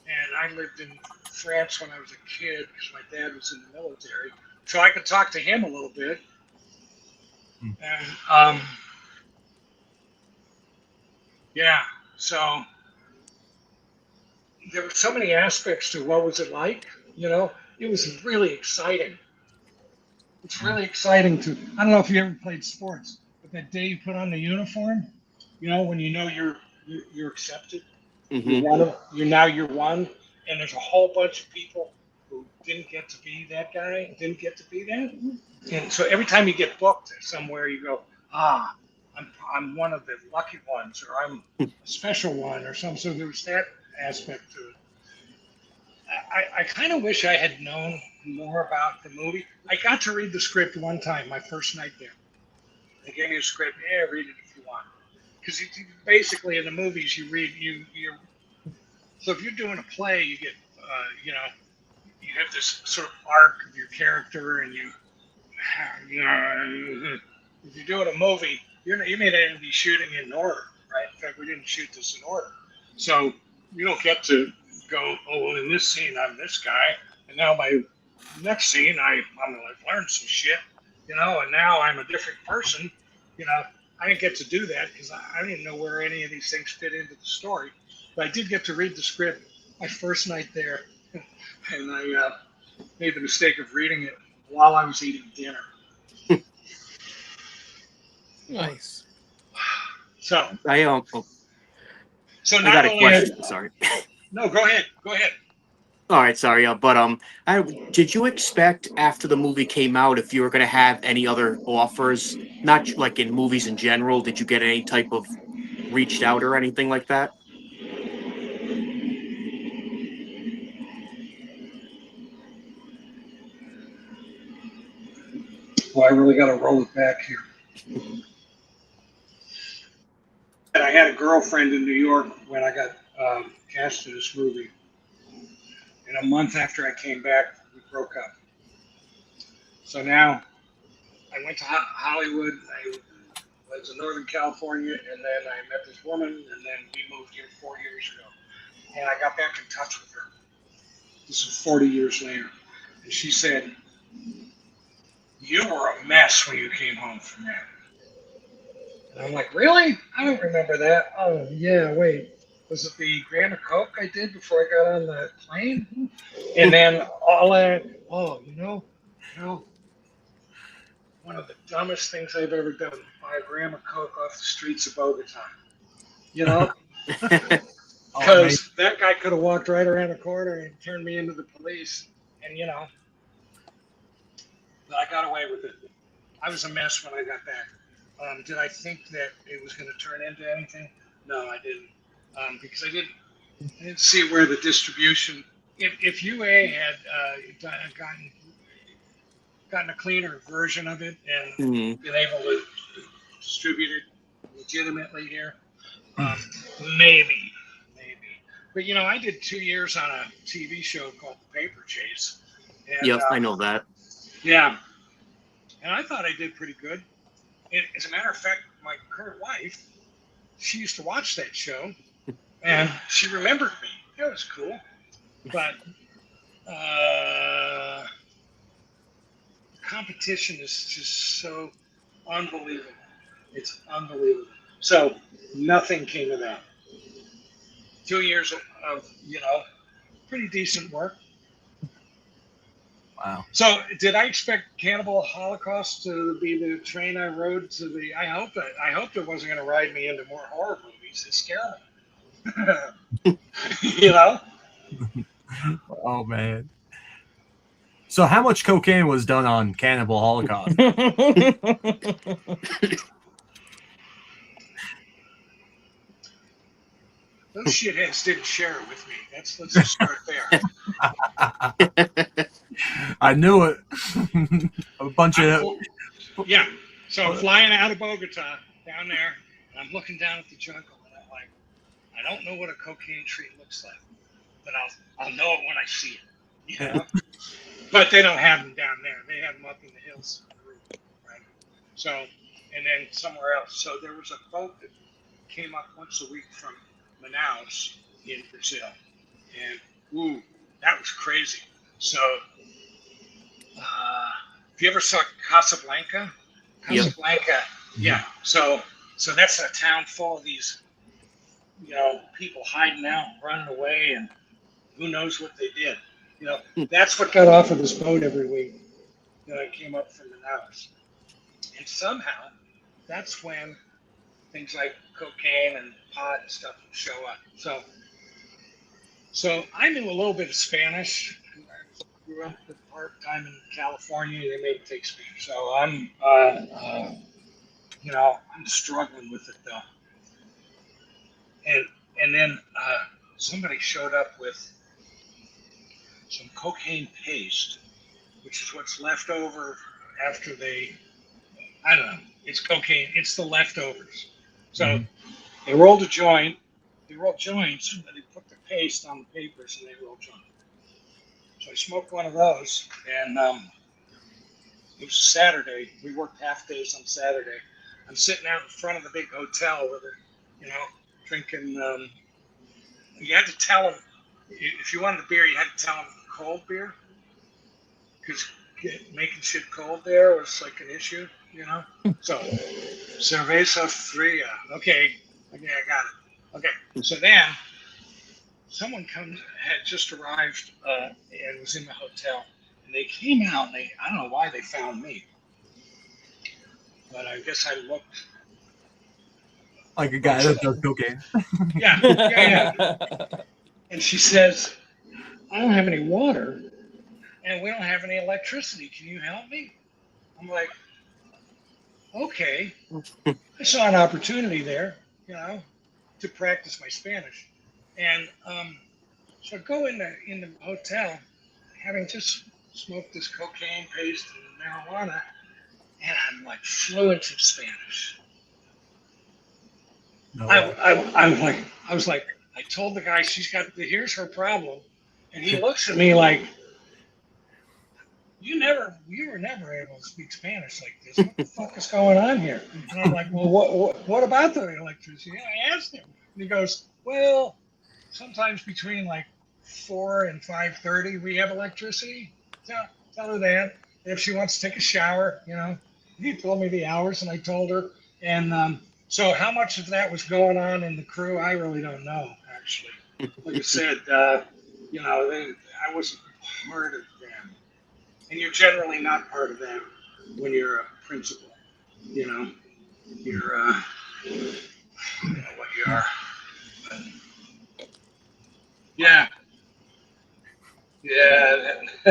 and I lived in France when I was a kid because my dad was in the military, so I could talk to him a little bit. And yeah, so there were so many aspects to what was it like. It was really exciting. It's really exciting to. I don't know if you ever played sports, but that day you put on the uniform, when you're accepted. You're one, and there's a whole bunch of people who didn't get to be that guy, didn't get to be that, and so every time you get booked somewhere, you go, I'm one of the lucky ones, or I'm a special one, or something. So there was that aspect to it. I kind of wish I had known more about the movie. I got to read the script one time, my first night there. They gave me a script. Yeah, read it if you want. Because basically in the movies you read you. So if you're doing a play, you get you have this sort of arc of your character, and you know if you're doing a movie, you may not even be shooting in order, right? In fact, we didn't shoot this in order, so you don't get to go, oh, well, in this scene I'm this guy, and now my next scene I'm gonna learn some shit, and now I'm a different person, you know. I didn't get to do that because I didn't know where any of these things fit into the story, but I did get to read the script my first night there, and I made the mistake of reading it while I was eating dinner. Nice. So, Oh, so I not got a only had question. Sorry. no, go ahead, go ahead. All right, sorry. But did you expect after the movie came out if you were gonna have any other offers, not like in movies in general? Did you get any type of reached out or anything like that? Well, I really got to roll it back here. And I had a girlfriend in New York when I got cast in this movie, and a month after I came back, we broke up. So now I went to Hollywood. I went to Northern California, and then I met this woman, and then we moved here 4 years ago. And I got back in touch with her. This is 40 years later. And she said, "You were a mess when you came home from that." And I'm like, "Really? I don't remember that." "Oh, yeah, wait. Was it the gram of Coke I did before I got on the plane?" And then all that, oh, you know, one of the dumbest things I've ever done, buy a gram of Coke off the streets of Bogota. You know? Oh, man. Because that guy could have walked right around the corner and turned me into the police. And, but I got away with it. I was a mess when I got back. Did I think that it was going to turn into anything? No, I didn't. Because I didn't see where the distribution. If UA had gotten a cleaner version of it Mhm. and been able to distribute it legitimately here, um, maybe, maybe. But I did 2 years on a TV show called The Paper Chase, and Yep, I know that. yeah, and I thought I did pretty good. And as a matter of fact, my current wife, she used to watch that show, and she remembered me. That was cool. But competition is just so unbelievable. It's unbelievable. So nothing came of that. 2 years of pretty decent work. Wow. So did I expect Cannibal Holocaust to be the train I rode to the? I hoped it wasn't going to ride me into more horror movies. It scared me. you know. Oh, man. So, how much cocaine was done on Cannibal Holocaust? Those shitheads didn't share it with me. Let's just start there. I knew it. A bunch I'm of. full, yeah. So I'm flying out of Bogota down there, and I'm looking down at the jungle, and I'm like, I don't know what a cocaine tree looks like, but I'll know it when I see it. But they don't have them down there. They have them up in the hills in Peru, right? So, and then somewhere else. So there was a boat that came up once a week from Manaus in Brazil, and ooh, that was crazy. So, if you ever saw Casablanca, Yep. Casablanca, yeah. So that's a town full of these, people hiding out, running away, and who knows what they did. That's what got off of this boat every week. It came up from Manaus, and somehow that's when things like cocaine and pot and stuff would show up. So I knew a little bit of Spanish. I grew up with part time in California. They made me take Spanish, so I'm struggling with it though. And then somebody showed up with some cocaine paste, which is what's left over after they, I don't know, it's cocaine, it's the leftovers. So they rolled a joint, they rolled joints, and they put the paste on the papers and they rolled joints. So I smoked one of those, and it was Saturday. We worked half days on Saturday. I'm sitting out in front of the big hotel with her, you know, drinking. You had to tell them if you wanted a beer, you had to tell them cold beer because making shit cold there was like an issue, you know. So cerveza fria. Okay, I got it. Okay, so then someone had just arrived and was in the hotel, and they came out. And I don't know why they found me, but I guess I looked like a guy that does cocaine. yeah. And she says, I don't have any water and we don't have any electricity. Can you help me? I'm like, okay. I saw an opportunity there, you know, to practice my Spanish. And so I go in the hotel, having just smoked this cocaine paste and marijuana, and I'm like fluent in Spanish. No I, way. I was like, I told the guy here's her problem. And he looks at me like, you were never able to speak Spanish like this. What the fuck is going on here? And I'm like, well, what about the electricity? I asked him. And he goes, well, sometimes between like 4 and 5:30 we have electricity. Tell her that. If she wants to take a shower, you know. He told me the hours, and I told her. And so how much of that was going on in the crew, I really don't know, actually. Like I said, you know, I wasn't part of them. And you're generally not part of them when you're a principal. You know, you're, you know what you are. But, yeah. Yeah. I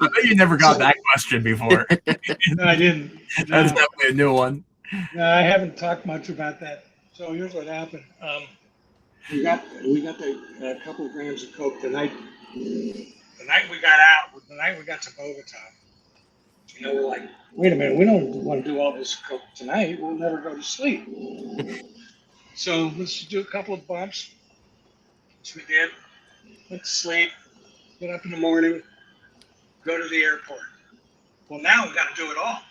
bet you never got that question before. No, I didn't. No. That's definitely a new one. No, I haven't talked much about that. So here's what happened. We got a couple of grams of coke the night we got out. The night we got to Bogota. You know, we're like, wait a minute, we don't want to do all this coke tonight. We'll never go to sleep. So let's do a couple of bumps, which we did. Went to sleep. Get up in the morning. Go to the airport. Well, now we got to do it all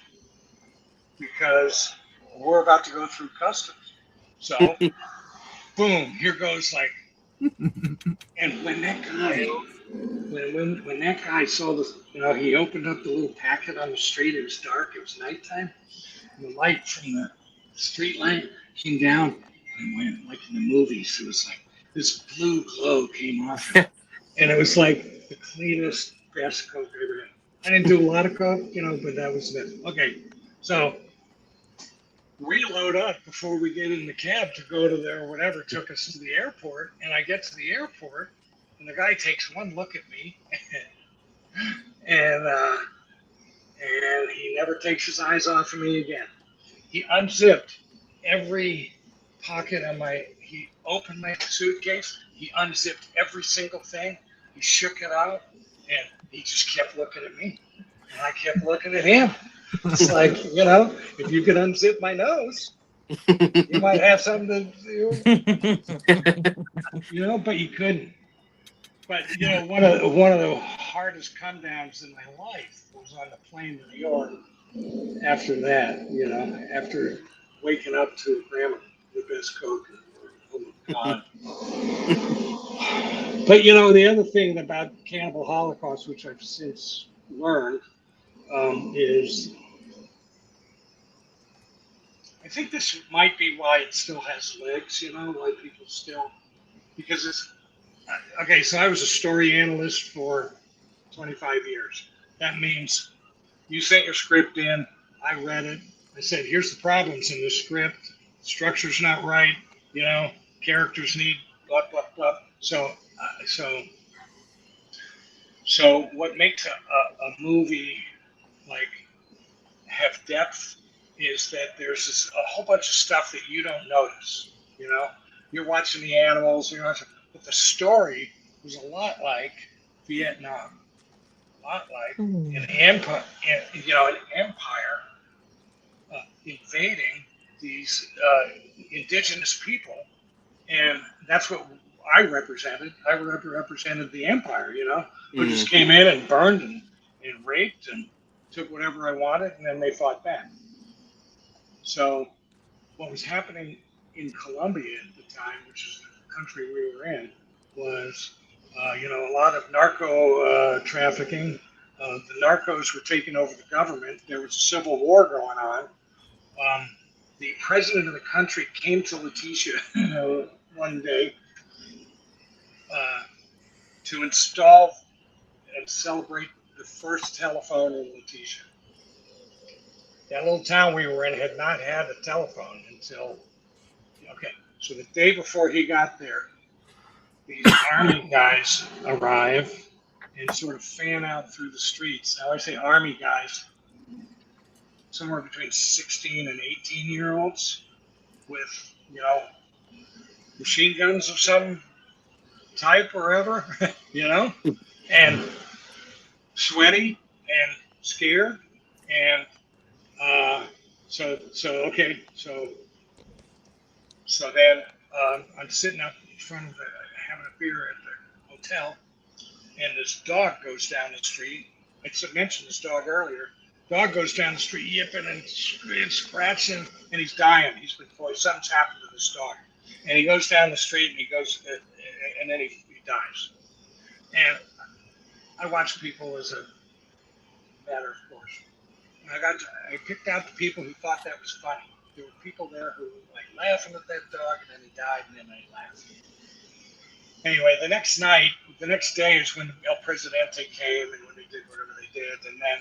because we're about to go through customs. So, boom, here goes like, and when that guy, when that guy saw the, you know, he opened up the little packet on the street. It was dark. It was nighttime. And the light from the street light came down and went like in the movies. It was like this blue glow came off it, and it was like the cleanest, best coke I ever had. I didn't do a lot of coke, you know, but that was it. Okay, so we load up before we get in the cab to go to there or whatever took us to the airport, and I get to the airport, and the guy takes one look at me, and he never takes his eyes off of me again. He unzipped every pocket on he opened my suitcase, he unzipped every single thing, he shook it out, and he just kept looking at me. And I kept looking at him. It's like, you know, if you could unzip my nose, you might have something to do, you know, but you couldn't. But you know, one of the hardest come downs in my life was on the plane to New York. After that, you know, after waking up to Grandma, the best coke. Oh my God. But you know, the other thing about Cannibal Holocaust, which I've since learned, is I think this might be why it still has legs, you know, why people still, because it's, okay, so I was a story analyst for 25 years. That means you sent your script in, I read it, I said, here's the problems in the script, structure's not right, you know, characters need blah, blah, blah. So what makes a movie like have depth is that there's a whole bunch of stuff that you don't notice. You know, you're watching the animals, but the story was a lot like Vietnam. lot like an empire, an empire invading these indigenous people, and that's what I represented. I represented the empire, who just came in and burned and raped and took whatever I wanted, and then they fought back. So what was happening in Colombia at the time, which is the country we were in, was a lot of narco trafficking. The narcos were taking over the government. There was a civil war going on. The president of the country came to Letitia one day to install and celebrate the first telephone in Letitia. That little town we were in had not had a telephone until, okay, so the day before he got there, these army guys arrive and sort of fan out through the streets. Now I say army guys, somewhere between 16 and 18-year-olds with, machine guns of some type or ever, and sweaty and scared. And so then I'm sitting up in front of having a beer at the hotel, and this dog goes down the street. I mentioned this dog earlier. Dog goes down the street yipping and scratching, and he's dying. He's been, boy, something's happened to this dog. And he goes down the street, and he goes, and then he dies. And I watch people as a matter of course. And I picked out the people who thought that was funny. There were people there who were like laughing at that dog, and then he died, and then they laughed. Anyway, the next day is when El Presidente came and when they did whatever they did. And then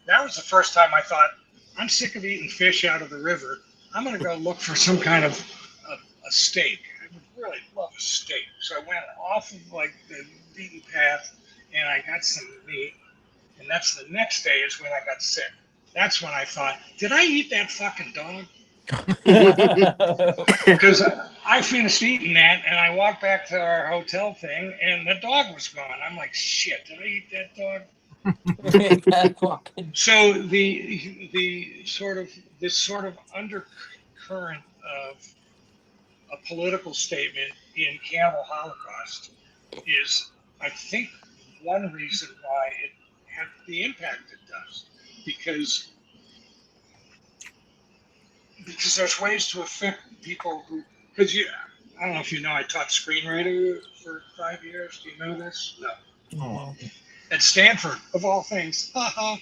that was the first time I thought, I'm sick of eating fish out of the river. I'm going to go look for some kind of a steak. I would really love a steak. So I went off of like the beaten path and I got some meat. And that's the next day is when I got sick. That's when I thought, did I eat that fucking dog? Because I finished eating that and I walked back to our hotel thing and the dog was gone. I'm like, shit, did I eat that dog? So this sort of undercurrent of a political statement in Cannibal Holocaust is, I think, one reason why it had the impact it does, because there's ways to affect people who, I don't know if you know, I taught screenwriting for 5 years. Do you know this? No. Oh, At Stanford, of all things. wow.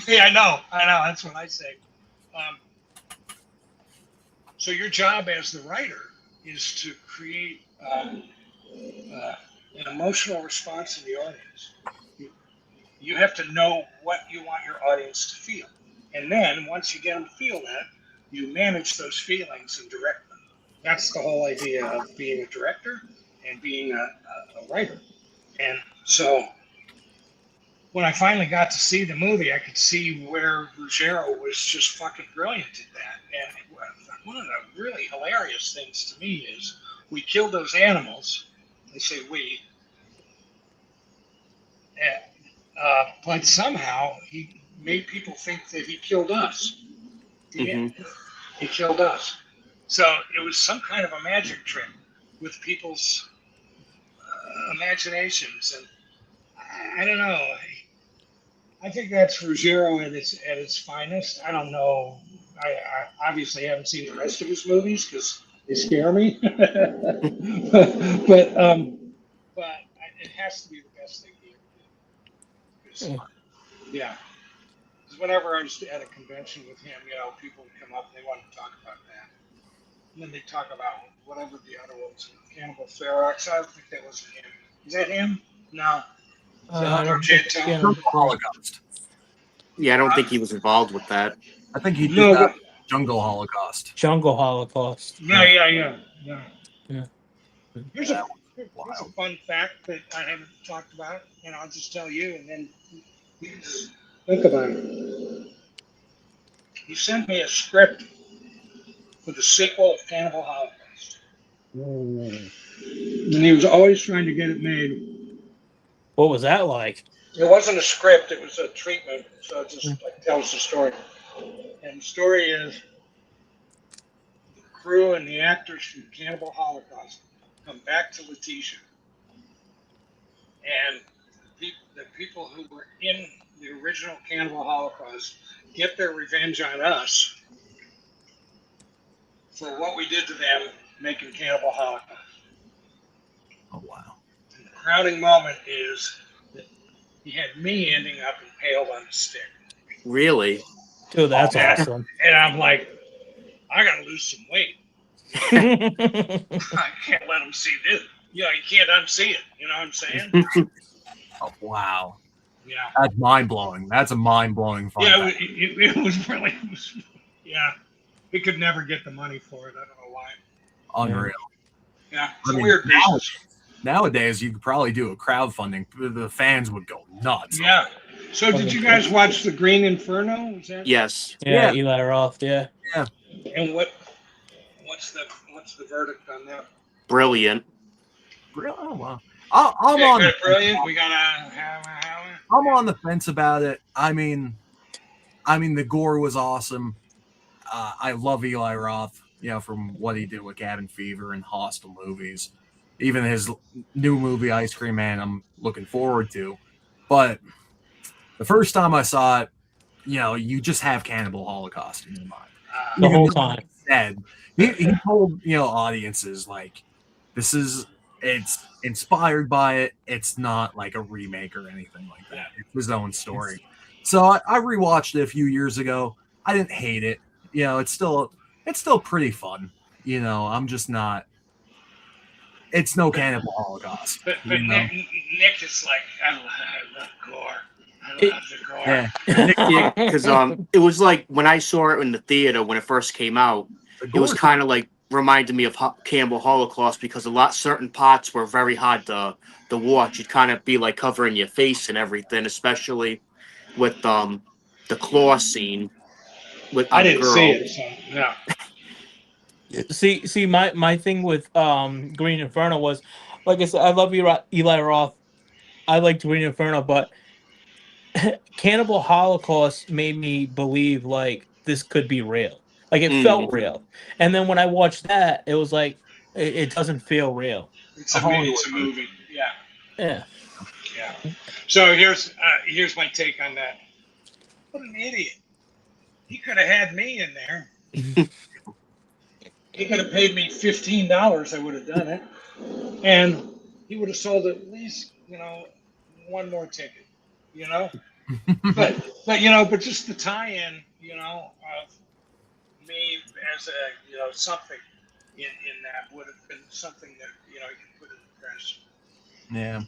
Yeah, I know. That's what I say. So your job as the writer is to create an emotional response in the audience. You have to know what you want your audience to feel. And then once you get them to feel that, you manage those feelings and direct them. That's the whole idea of being a director and being a writer. And so when I finally got to see the movie, I could see where Ruggiero was just fucking brilliant at that. And one of the really hilarious things to me is we killed those animals. They say we. But somehow he made people think that he killed us. He killed us. So it was some kind of a magic trick with people's imaginations. And I don't know. I think that's Ruggiero at its finest. I don't know. I obviously haven't seen the rest of his movies because they scare me. but it has to be the best thing he ever did. Yeah. Because whenever I was at a convention with him, people would come up and they wanted to talk about that. And then they talk about whatever the other ones, Cannibal Ferox. I don't think that was him. Is that him? No. I don't think Holocaust. Yeah, I don't think he was involved with that. I think he did No, that Jungle Holocaust. Jungle Holocaust. Yeah. Here's That a fun fact that I haven't talked about, and I'll just tell you, and then you just think about it. He sent me a script for the sequel of Cannibal Holocaust. And he was always trying to get it made. What was that like? It wasn't a script; it was a treatment. So it just like tells the story. And the story is the crew and the actors from Cannibal Holocaust come back to Letitia, and the people who were in the original Cannibal Holocaust get their revenge on us for what we did to them making Cannibal Holocaust. Oh wow. And the crowning moment is that he had me ending up impaled on a stick. Really? Dude, that's And, awesome. and I'm like, I gotta lose some weight. I can't let him see this. You know, you can't unsee it. You know what I'm saying? Oh wow. Yeah. That's mind blowing. That's a mind blowing fun Yeah, fact. it was really, yeah. He could never get the money for it. I don't know why. Unreal. Yeah, I it's a mean, weird business. nowadays you could probably do a crowdfunding. The fans would go nuts. Yeah. So did you guys watch the Green Inferno? Was that? Yes. Yeah, Yeah, Eli Roth. Yeah. yeah. And what's the verdict on that? Brilliant. Oh wow. I'm Okay, on the good, brilliant. We gotta have I'm on the fence about it. I mean the gore was awesome. I love Eli Roth, you know, from what he did with Cabin Fever and Hostel movies. Even his new movie Ice Cream Man, I'm looking forward to. But the first time I saw it, you know, you just have Cannibal Holocaust in your mind. The Even whole though time. he said he told, you know, audiences like this is it's inspired by it. It's not like a remake or anything like that. It's his own story. So I rewatched it a few years ago. I didn't hate it. You know, it's still pretty fun. You know, I'm just not. It's no Cannibal Holocaust. but You know, Nick is like, I love gore. I It- love the gore. yeah. Yeah, because it was like when I saw it in the theater when it first came out, The it was gore. kind of like reminded me of Campbell Holocaust because a lot certain parts were very hard to watch. You'd kind of be like covering your face and everything, especially with the claw scene with I on the didn't see girl. it, so no. see, my thing with Green Inferno was, like I said, I love Eli Roth. I liked Green Inferno, but Cannibal Holocaust made me believe like this could be real. Like it felt Mm. real. And then when I watched that, it was like it doesn't feel real. It's Hollywood. a movie. Yeah, Yeah. yeah. So here's my take on that. What an idiot! He could have had me in there. He could have paid me $15. I would have done it, and he would have sold at least one more ticket. You know, but just the tie-in, of me as a something in that would have been something that you could put in the press. Yeah.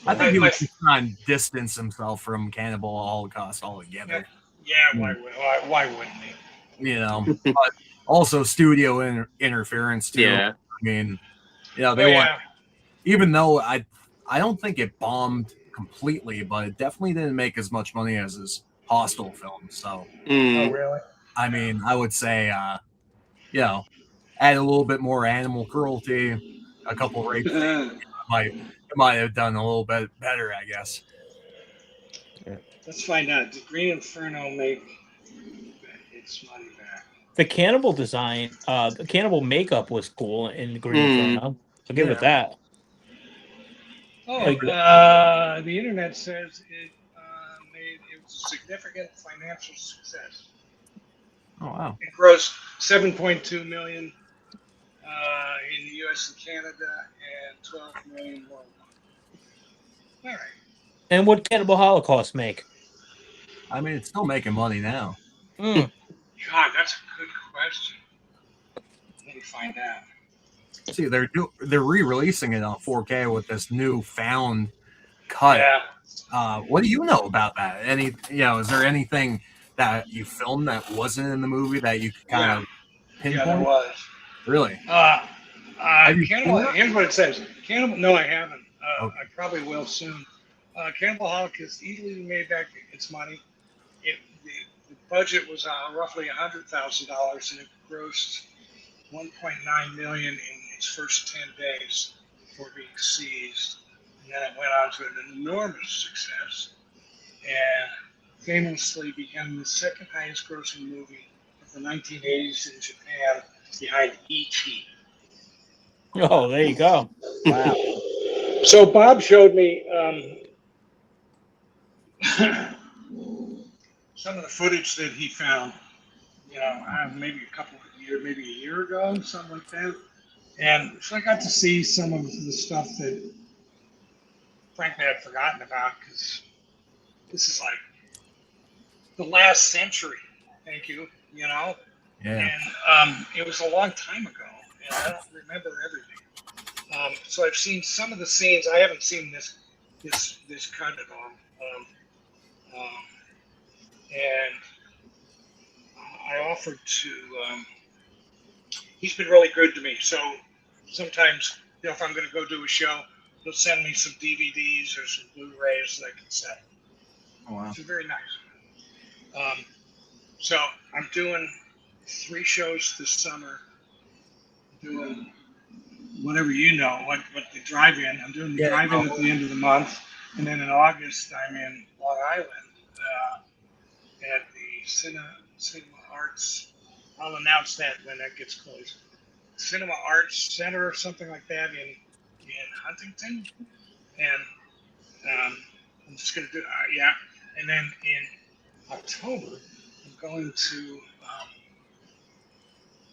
I Yeah. think he My, was just trying to distance himself from Cannibal Holocaust yeah, altogether. yeah. Mm. Why wouldn't he? You know, but also studio interference too. Yeah. I mean, you know, Oh they want yeah, even though I don't think it bombed completely, but it definitely didn't make as much money as his Hostel film. So oh Mm. really? I mean, I would say you know, add a little bit more animal cruelty, a couple rape scenes, it might have done a little bit better, I guess. Let's find out. Did Green Inferno make its money back? The cannibal design, the cannibal makeup was cool in Green Mm. Inferno. I'll give Yeah. it that. Oh, Like the internet says it was a significant financial success. Oh wow. It grossed 7.2 million in the U.S. and Canada and 12 million worldwide. All right. and what Cannibal Holocaust make? I mean, it's still making money now. Mm. God, that's a good question. Let me find out. See, they're re-releasing it on 4K with this new found cut. Yeah, What do you know about that? Is there anything that you filmed that wasn't in the movie that you could kind yeah, of yeah. There pinpoint? was. Really? Have you seen Cannibal. it? Here's what it says. Cannibal. No, I haven't. Okay. I probably will soon. Cannibal Holocaust easily made back its money. The budget was roughly $100,000, and it grossed 1.9 million in its first 10 days before being seized. And then it went on to an enormous success. and famously became the second highest grossing movie of the 1980s in Japan behind E.T. Oh, there you go. Wow. So Bob showed me some of the footage that he found, maybe a couple of years, maybe a year ago, something like that. And so I got to see some of the stuff that, frankly, I'd forgotten about because this is like the last century. Thank you. Yeah. And it was a long time ago, and I don't remember everything. So I've seen some of the scenes. I haven't seen this cut at all. Um, and I offered to. He's been really good to me. So sometimes, if I'm going to go do a show, he'll send me some DVDs or some Blu-rays that I can set. Oh, wow. It's very nice. So I'm doing 3 shows this summer. Doing whatever what the drive-in. I'm doing the Yeah. drive-in at the end of the month, and then in August I'm in Long Island at the Cinema Arts. I'll announce that when that gets closed. Cinema Arts Center or something like that in Huntington, and I'm just gonna do yeah, and then in October I'm going to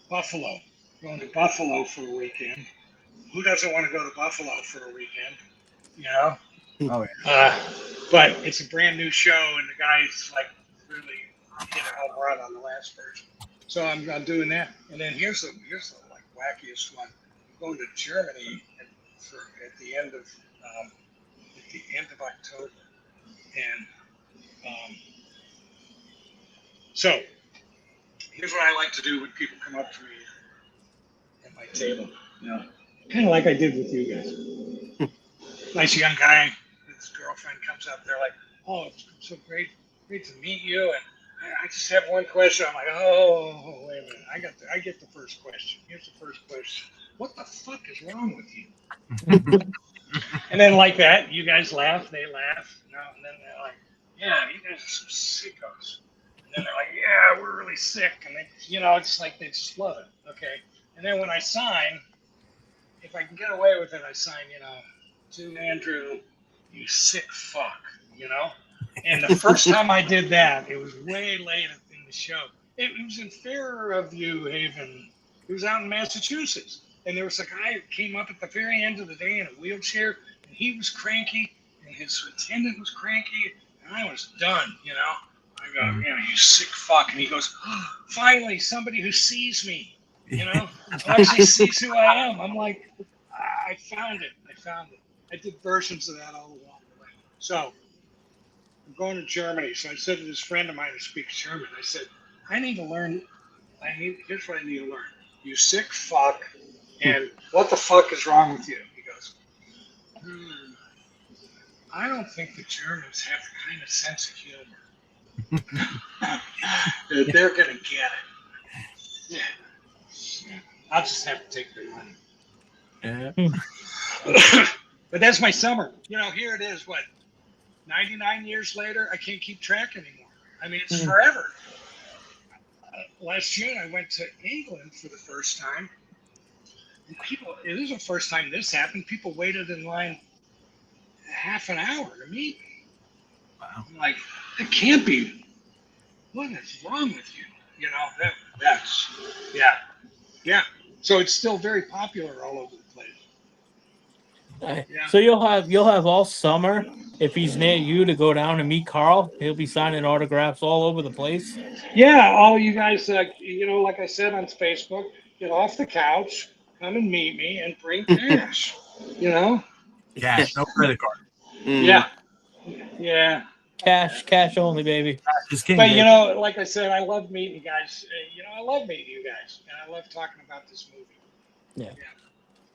Buffalo. Going to Buffalo for a weekend. Who doesn't want to go to Buffalo for a weekend? You know. Oh, But it's a brand new show, and the guy's like really hit a home run on the last version. So I'm doing that. And then here's the like wackiest one. I'm going to Germany at the end of October, and so here's what I like to do when people come up to me at my table. Kind of like I did with you guys. Nice young guy. His girlfriend comes up. They're like, "Oh, it's so great to meet you." And I just have one question. I'm like, "Oh, wait a minute. I get the first question. Here's the first question. What the fuck is wrong with you?" And then like that, you guys laugh. They laugh. And then they're like, "Yeah, you guys are some sickos." And then they're like, "Yeah, we're really sick." And it's like they just love it. Okay. And then when I sign, if I can get away with it, I sign, to Andrew, you sick fuck, And the first time I did that, it was way late in the show. It was in Fairview Haven. It was out in Massachusetts. And there was a guy who came up at the very end of the day in a wheelchair, and he was cranky, and his attendant was cranky, and I was done, I go, you sick fuck. And he goes, oh, finally, somebody who sees me, actually sees who I am. I'm like, I found it. I did versions of that all along the way. So I'm going to Germany. So I said to this friend of mine who speaks German, I said, I need to learn. Here's what I need to learn. You sick fuck. And what the fuck is wrong with you? He goes, I don't think the Germans have the kind of sense of humor. that they're going to get it. Yeah. I'll just have to take their money. Yeah. But that's my summer. Here it is, 99 years later, I can't keep track anymore. I mean, it's forever. Last June, I went to England for the first time. And it is the first time this happened. People waited in line half an hour to meet me. Wow. I'm like, it can't be. What is wrong with you? That's, yeah. Yeah. So it's still very popular all over the place. Yeah. So you'll have all summer if he's near you to go down and meet Carl. He'll be signing autographs all over the place. Yeah, all you guys, like I said on Facebook, get off the couch, come and meet me, and bring cash. Cash, no credit card. Yeah, yeah. Cash only, baby. Just king. But Baby. like I said, I love meeting you guys. I love meeting you guys, and I love talking about this movie. Yeah.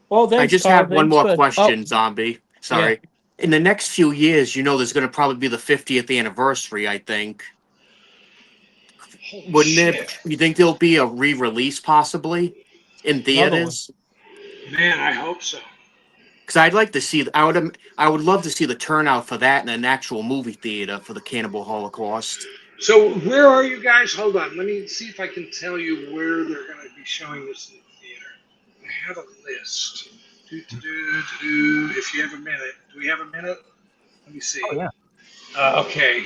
Well, I thanks, just Carl. have one Thanks more for. Oh, question, Zombie. Sorry. In the next few years, there's going to probably be the 50th anniversary, I think. Holy Wouldn't shit. it? You think there'll be a re-release possibly in another one. theaters? Man, I hope so. Because I'd like to see. I would love to see the turnout for that in an actual movie theater for the Cannibal Holocaust. So where are you guys? Hold on. Let me see if I can tell you where they're going to be showing this in the theater. I have a list. If you have a minute. Do we have a minute? Let me see. Oh yeah. Okay.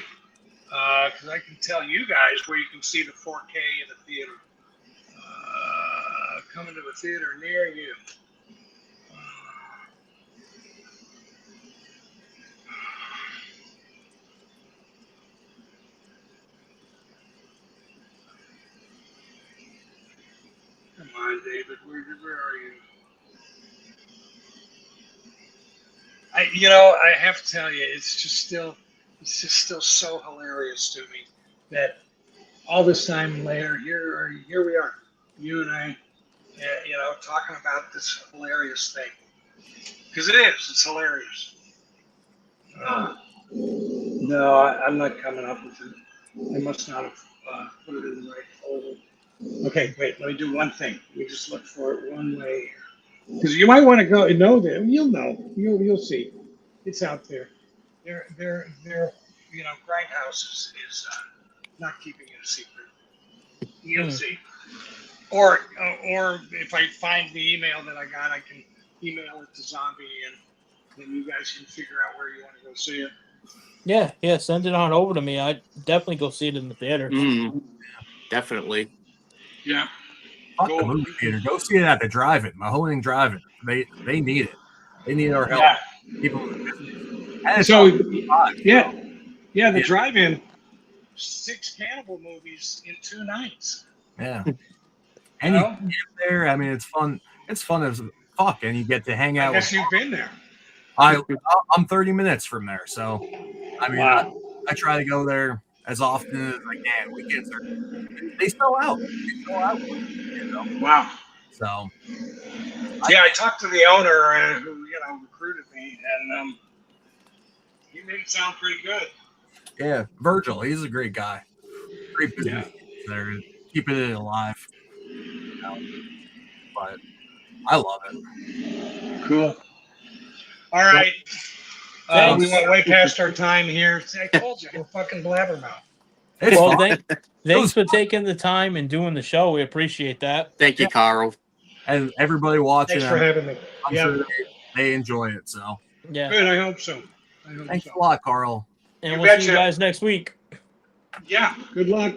Because I can tell you guys where you can see the 4K in the theater. Coming to a theater near you. Come on, David. Where are you? I have to tell you, it's just still so hilarious to me that all this time later, here we are, you and I, talking about this hilarious thing because it's hilarious. No, I'm not coming up with it. I must not have put it in the right folder. Okay, wait. Let me do one thing. Let me just look for it one way because you might want to go know that you'll know. You'll see. It's out there. They're Grindhouse is not keeping it a secret. You'll see. Or if I find the email that I got, I can email it to Zombie, and then you guys can figure out where you want to go see it. Yeah, send it on over to me. I'd definitely go see it in the theater. Definitely. Yeah. Fuck Cool. the movie theater. Go see it at the drive-in. Mahoning Drive-In. They need it. They need our help. Yeah. People. And it's So, on 5, yeah, so, the yeah. drive-in, 6 cannibal movies in 2 nights. Yeah. You And you know? get there. I mean, it's fun. It's fun as fuck, and you get to hang I out guess with. you've been there. I'm 30 minutes from there, so I mean, Wow. I try to go there as often as I can. Weekends they sell out. They sell out, Wow. so Yeah, I talked to the owner who recruited me, and he made it sound pretty good. yeah. Virgil, he's a great guy. Great Yeah. business there, keeping it alive. But I love it. Cool. All right. Thanks. We went way past our time here. See, I told you, I'm a fucking blabbermouth. It's Well, fun. thanks for taking the time and doing the show. We appreciate that. Thank you, Carl. And everybody watching, Thanks for having me. I'm sure they enjoy it. So Yeah. Good. I hope so. thanks a lot, Carl. And You we'll see betcha. you guys next week. Yeah. Good luck.